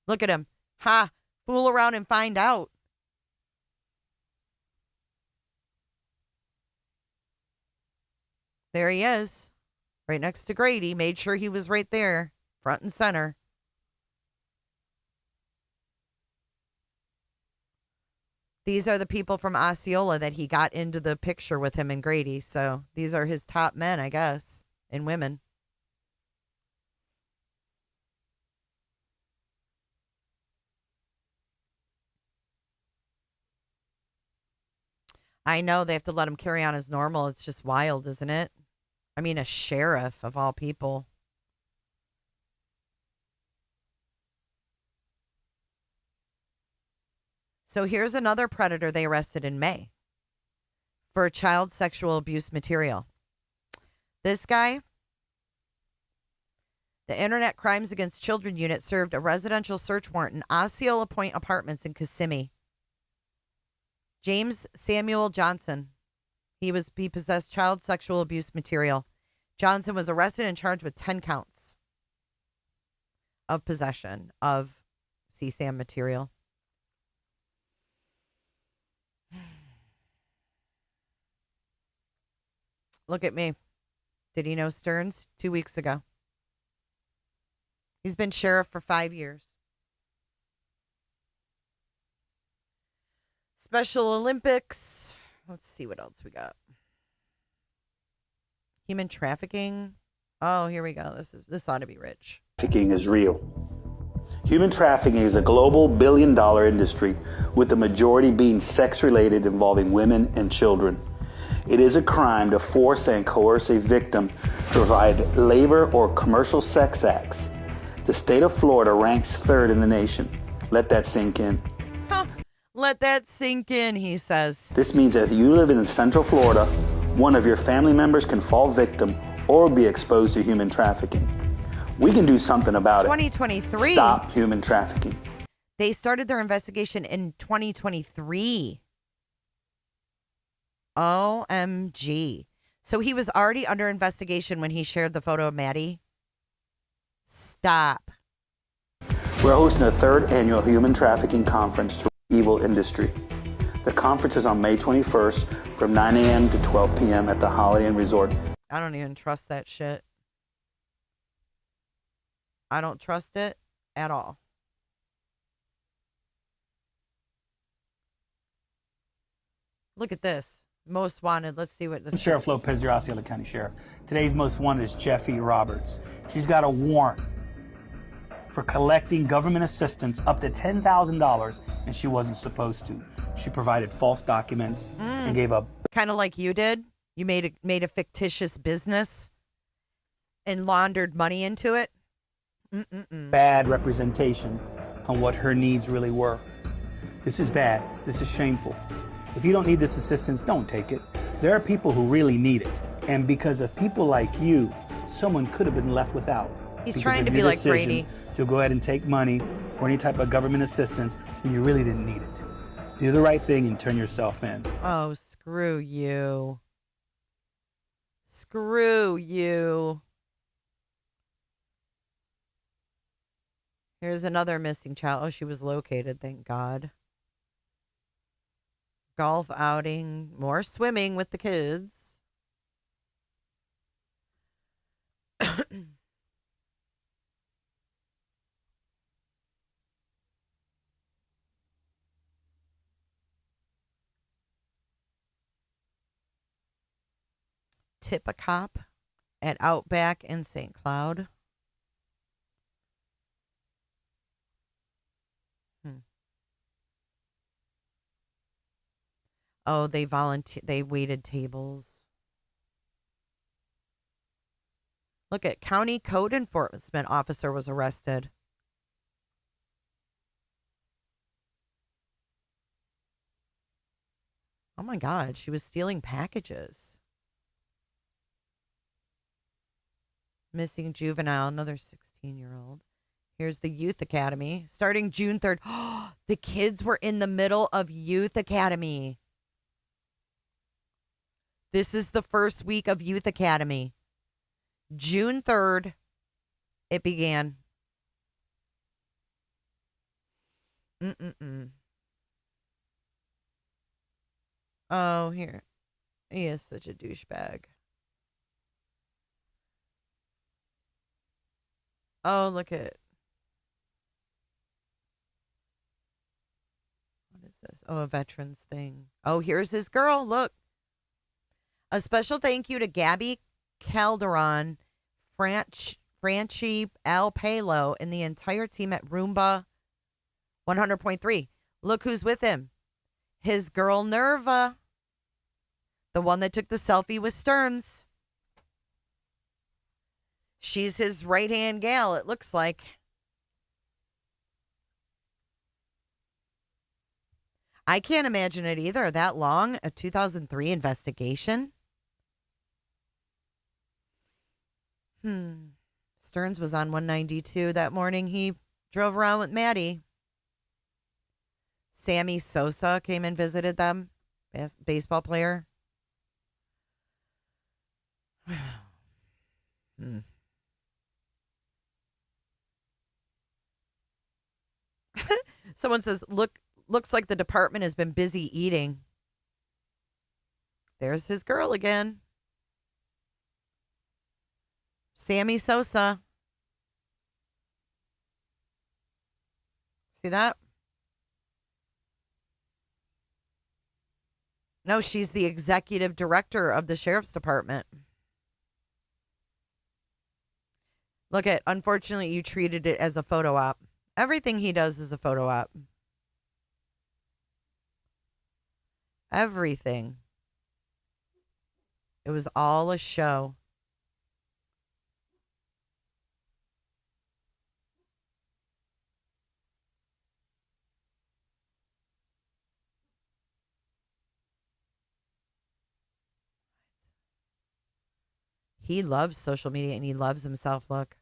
A: look at him. Ha! Fool around and find out. There he is. Right next to Grady. Made sure he was right there. Front and center. These are the people from Osceola that he got into the picture with him and Grady. So these are his top men, I guess, and women. I know they have to let him carry on as normal. It's just wild, isn't it? I mean, a sheriff of all people. So here's another predator they arrested in May for child sexual abuse material. This guy, the Internet Crimes Against Children Unit served a residential search warrant in Osceola Point Apartments in Kissimmee. James Samuel Johnson. He possessed child sexual abuse material. Johnson was arrested and charged with 10 counts of possession of CSAM material. Look at me. Did he know Stearns 2 weeks ago? He's been sheriff for 5 years. Special Olympics. Let's see what else we got. Human trafficking. Oh, here we go. This ought to be rich.
S: Trafficking is real. Human trafficking is a global billion-dollar industry, with the majority being sex-related, involving women and children. It is a crime to force and coerce a victim to provide labor or commercial sex acts. The state of Florida ranks 3rd in the nation. Let that sink in.
A: Huh. Let that sink in, he says.
S: This means that if you live in Central Florida, one of your family members can fall victim or be exposed to human trafficking. We can do something about it.
A: 2023.
S: Stop human trafficking.
A: They started their investigation in 2023. OMG. So he was already under investigation when he shared the photo of Maddie? Stop.
S: We're hosting a 3rd annual human trafficking conference to evil industry. The conference is on May 21st from 9 a.m. to 12 p.m. at the Holiday Inn Resort.
A: I don't even trust that shit. I don't trust it at all. Look at this. Most wanted. Let's see what this
C: Sheriff Lopez, your Osceola County Sheriff. Today's most wanted is Jeffy Roberts. She's got a warrant for collecting government assistance up to $10,000, and she wasn't supposed to. She provided false documents and gave up.
A: Kind of like you did. You made a fictitious business and laundered money into it.
C: Bad representation on what her needs really were. This is bad. This is shameful. If you don't need this assistance, don't take it. There are people who really need it. And because of people like you, someone could have been left without.
A: He's
C: Because
A: trying
C: of
A: to
C: your
A: be like
C: decision
A: Grady.
C: To go ahead and take money or any type of government assistance when you really didn't need it. Do the right thing and turn yourself in.
A: Oh, screw you. Screw you. Here's another missing child. Oh, she was located, thank God. Golf outing, more swimming with the kids. Tip a cop at Outback in St. Cloud. Oh, they waited tables. Look at county code enforcement officer was arrested. Oh my God, she was stealing packages. Missing juvenile, another 16-year-old. Here's the Youth Academy starting June 3rd. The kids were in the middle of Youth Academy. This is the first week of Youth Academy. June 3rd, it began. Oh, here. He is such a douchebag. Oh, look at. What is this? Oh, a veterans thing. Oh, here's his girl. Look. A special thank you to Gabby Calderon, Franchi Al Palo, and the entire team at Roomba 100.3. Look who's with him. His girl Nerva. The one that took the selfie with Stearns. She's his right-hand gal, it looks like. I can't imagine it either. That long, a 2003 investigation. Stearns was on 192 that morning. He drove around with Maddie. Sammy Sosa came and visited them. Baseball player. Someone says, looks like the department has been busy eating. There's his girl again. Sammy Sosa. See that? No, she's the executive director of the sheriff's department. Look at, unfortunately, you treated it as a photo op. Everything he does is a photo op. Everything. It was all a show. He loves social media and he loves himself. Look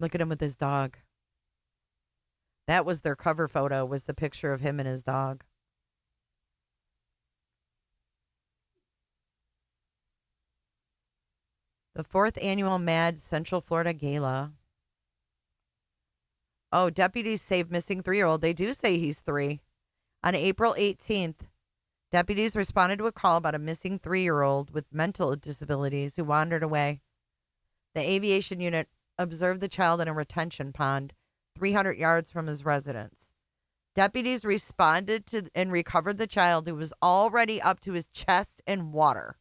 A: at him with his dog. That was their cover photo, was the picture of him and his dog. The 4th annual Mad Central Florida Gala. Oh, deputies save missing 3-year-old. They do say he's 3. On April 18th, deputies responded to a call about a missing 3-year-old with mental disabilities who wandered away. The aviation unit observed the child in a retention pond 300 yards from his residence. Deputies responded to and recovered the child, who was already up to his chest in water.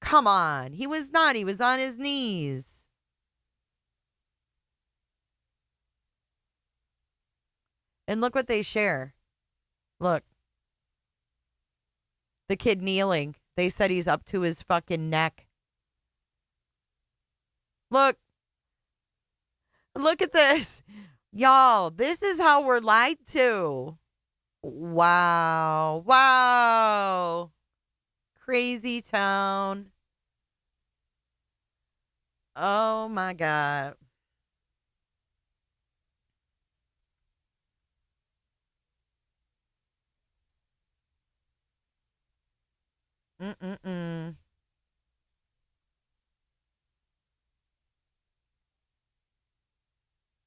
A: Come on. He was not. He was on his knees. And look what they share. Look. The kid kneeling. They said he's up to his fucking neck. Look. Look at this. Y'all, this is how we're lied to. Wow. Wow. Crazy town. Oh my God. Mm-mm-mm.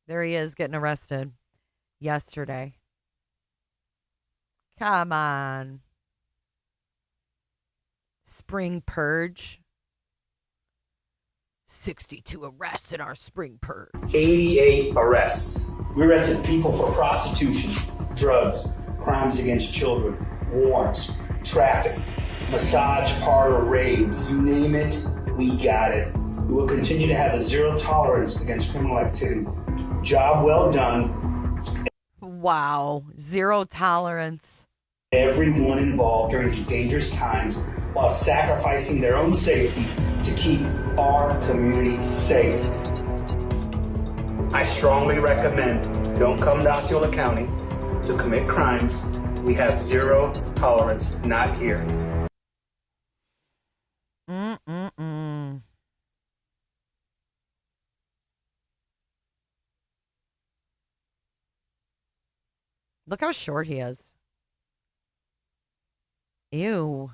A: There he is getting arrested yesterday. Come on. Spring purge. 62 arrests in our spring purge.
S: 88 arrests. We arrested people for prostitution, drugs, crimes against children, warrants, traffic, massage parlor raids. You name it, we got it. We will continue to have a zero tolerance against criminal activity. Job well done.
A: Wow. Zero tolerance.
S: Everyone involved during these dangerous times while sacrificing their own safety to keep our community safe. I strongly recommend don't come to Osceola County to commit crimes. We have zero tolerance, not here.
A: Mm-mm-mm. Look how short he is. Ew.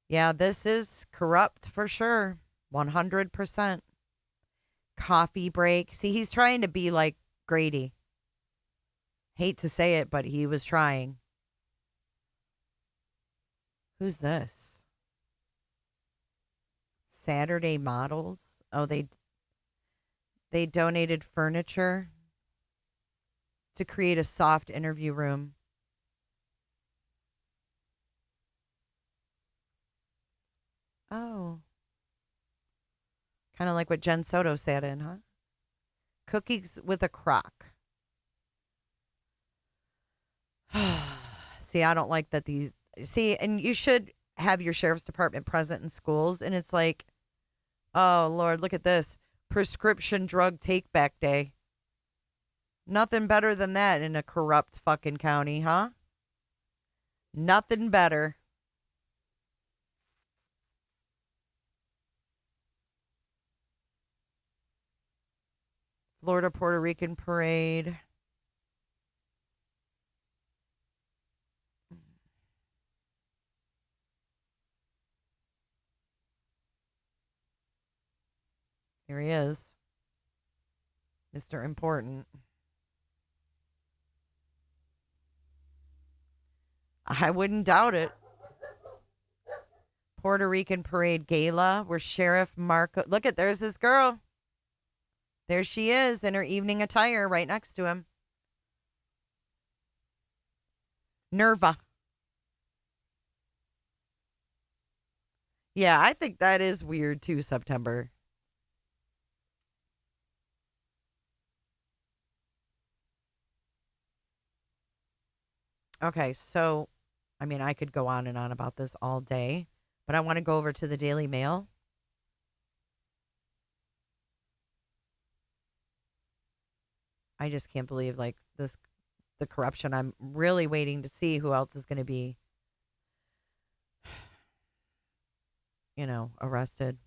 A: Yeah, this is corrupt for sure. 100%. Coffee break. See, he's trying to be like Grady. Hate to say it, but he was trying. Who's this? Saturday Models. Oh, they donated furniture to create a soft interview room. Oh. Kind of like what Jen Soto sat in, huh? Cookies with a crock. See, I don't like that these... See, and you should have your sheriff's department present in schools, and it's like, oh, Lord, look at this. Prescription drug take-back day. Nothing better than that in a corrupt fucking county, huh? Nothing better. Florida Puerto Rican parade. Here he is. Mr. Important. I wouldn't doubt it. Puerto Rican parade gala where Sheriff Marco... Look at, there's this girl. There she is in her evening attire right next to him. Nerva. Yeah, I think that is weird too, September. Okay, so, I mean, I could go on and on about this all day, but I want to go over to the Daily Mail. I just can't believe, like, this, the corruption. I'm really waiting to see who else is going to be, you know, arrested.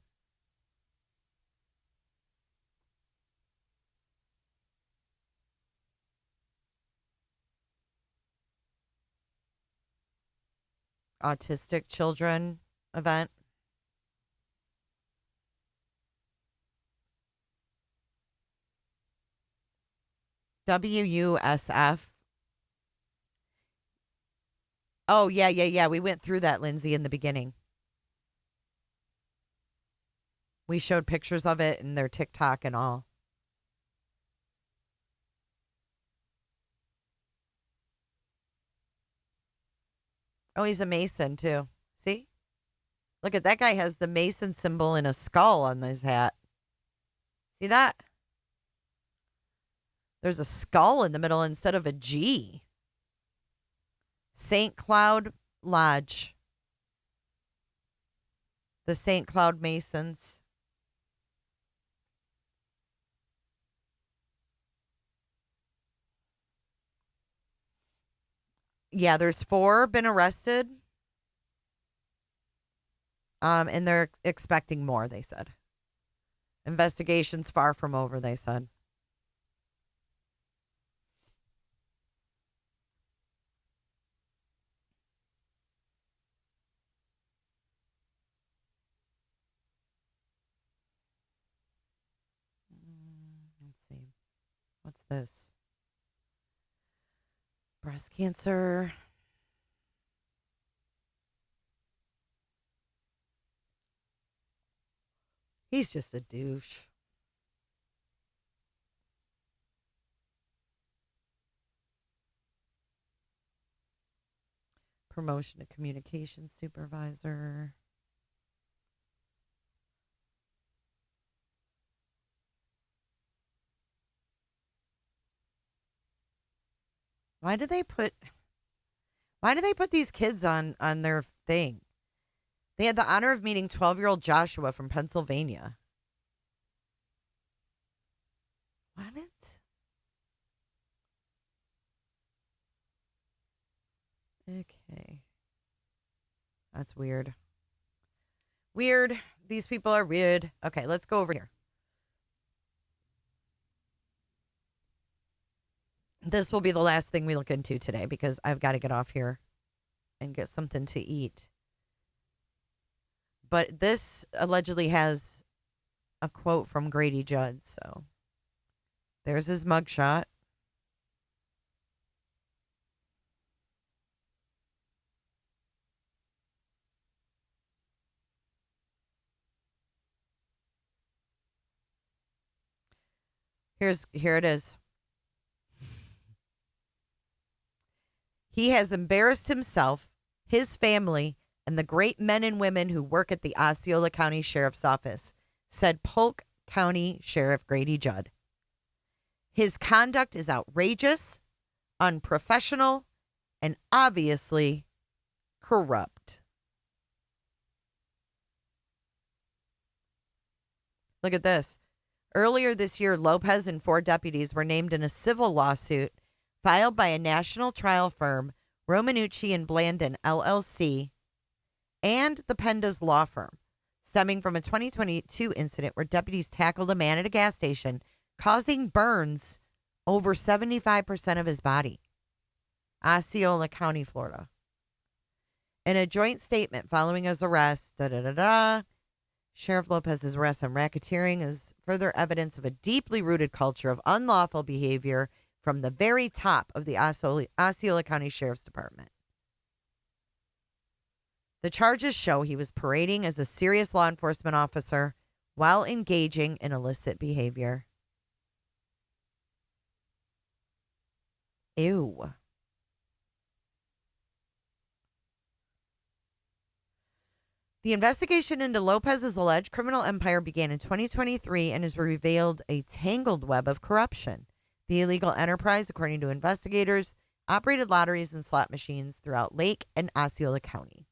A: Autistic children event. WUSF. Oh, yeah. We went through that, Lindsay, in the beginning. We showed pictures of it and their TikTok and all. Oh, he's a Mason, too. See? Look at that guy has the Mason symbol and a skull on his hat. See that? There's a skull in the middle instead of a G. St. Cloud Lodge. The St. Cloud Masons. Yeah, there's 4 been arrested. And they're expecting more, they said. Investigation's far from over, they said. Let's see. What's this? Breast cancer. He's just a douche. Promotion to communications supervisor. Why do they put these kids on their thing? They had the honor of meeting 12-year-old Joshua from Pennsylvania. What? Okay. That's weird. Weird. These people are weird. Okay, let's go over here. This will be the last thing we look into today because I've got to get off here and get something to eat. But this allegedly has a quote from Grady Judd. So there's his mugshot. Here it is. He has embarrassed himself, his family, and the great men and women who work at the Osceola County Sheriff's Office, said Polk County Sheriff Grady Judd. His conduct is outrageous, unprofessional, and obviously corrupt. Look at this. Earlier this year, Lopez and 4 deputies were named in a civil lawsuit filed by a national trial firm, Romanucci and Blandon, LLC, and the Pendas law firm, stemming from a 2022 incident where deputies tackled a man at a gas station, causing burns over 75% of his body. Osceola County, Florida. In a joint statement following his arrest, Sheriff Lopez's arrest on racketeering is further evidence of a deeply rooted culture of unlawful behavior from the very top of the Osceola County Sheriff's Department. The charges show he was parading as a serious law enforcement officer while engaging in illicit behavior. Ew. The investigation into Lopez's alleged criminal empire began in 2023 and has revealed a tangled web of corruption. The illegal enterprise, according to investigators, operated lotteries and slot machines throughout Lake and Osceola County.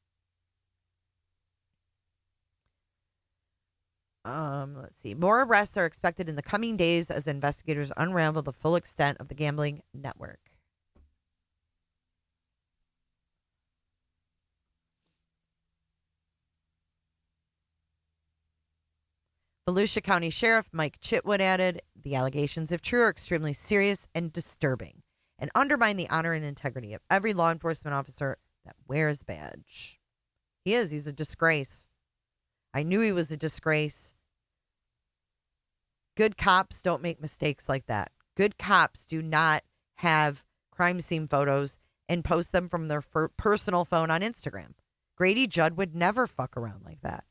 A: Let's see. More arrests are expected in the coming days as investigators unravel the full extent of the gambling network. Volusia County Sheriff Mike Chitwood added, the allegations, if true, are extremely serious and disturbing and undermine the honor and integrity of every law enforcement officer that wears a badge. He's a disgrace. I knew he was a disgrace. Good cops don't make mistakes like that. Good cops do not have crime scene photos and post them from their personal phone on Instagram. Grady Judd would never fuck around like that.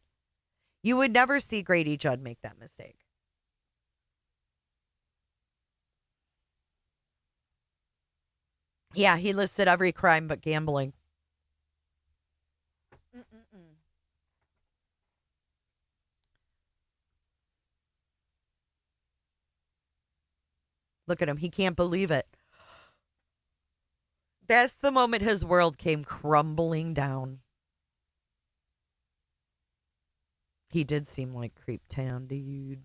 A: You would never see Grady Judd make that mistake. Yeah, he listed every crime but gambling. Look at him. He can't believe it. That's the moment his world came crumbling down. He did seem like Creep Town, dude.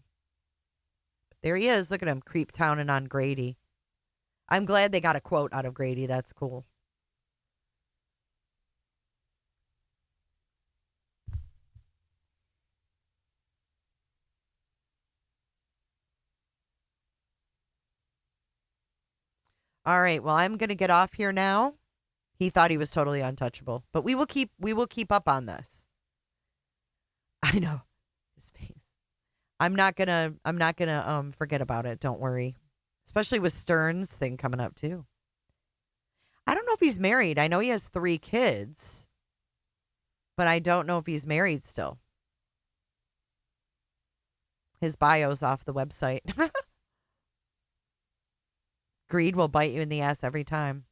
A: There he is. Look at him. Creep Town and on Grady. I'm glad they got a quote out of Grady. That's cool. All right. Well, I'm going to get off here now. He thought he was totally untouchable, but we will keep up on this. I know his face. I'm not gonna forget about it. Don't worry. Especially with Stern's thing coming up too. I don't know if he's married. I know he has 3 kids, but I don't know if he's married still. His bio's off the website. Greed will bite you in the ass every time.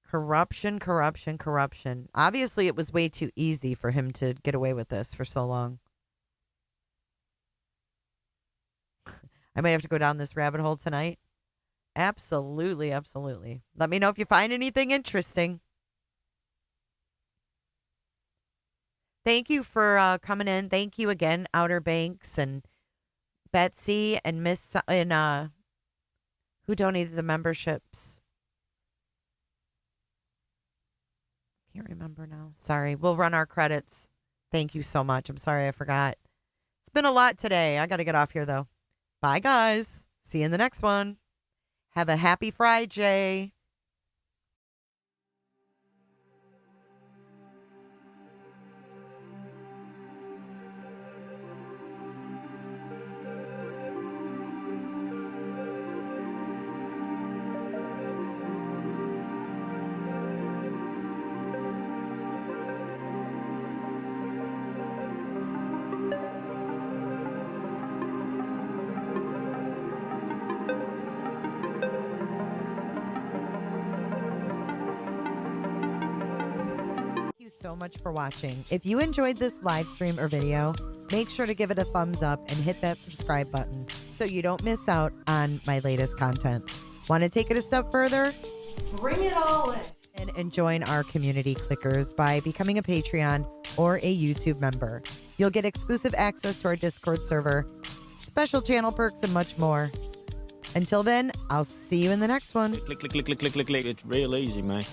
A: Corruption, corruption, corruption. Obviously, it was way too easy for him to get away with this for so long. I might have to go down this rabbit hole tonight. Absolutely, absolutely. Let me know if you find anything interesting. Thank you for coming in. Thank you again, Outer Banks and Betsy and Miss and who donated the memberships. Can't remember now. Sorry. We'll run our credits. Thank you so much. I'm sorry I forgot. It's been a lot today. I got to get off here though. Bye, guys. See you in the next one. Have a happy Friday. So much for watching. If you enjoyed this live stream or video, make sure to give it a thumbs up and hit that subscribe button so you don't miss out on my latest content. Want to take it a step further? Bring it all in. And join our community clickers by becoming a Patreon or a YouTube member. You'll get exclusive access to our Discord server, special channel perks, and much more. Until then, I'll see you in the next one.
U: Click. It's real easy, man.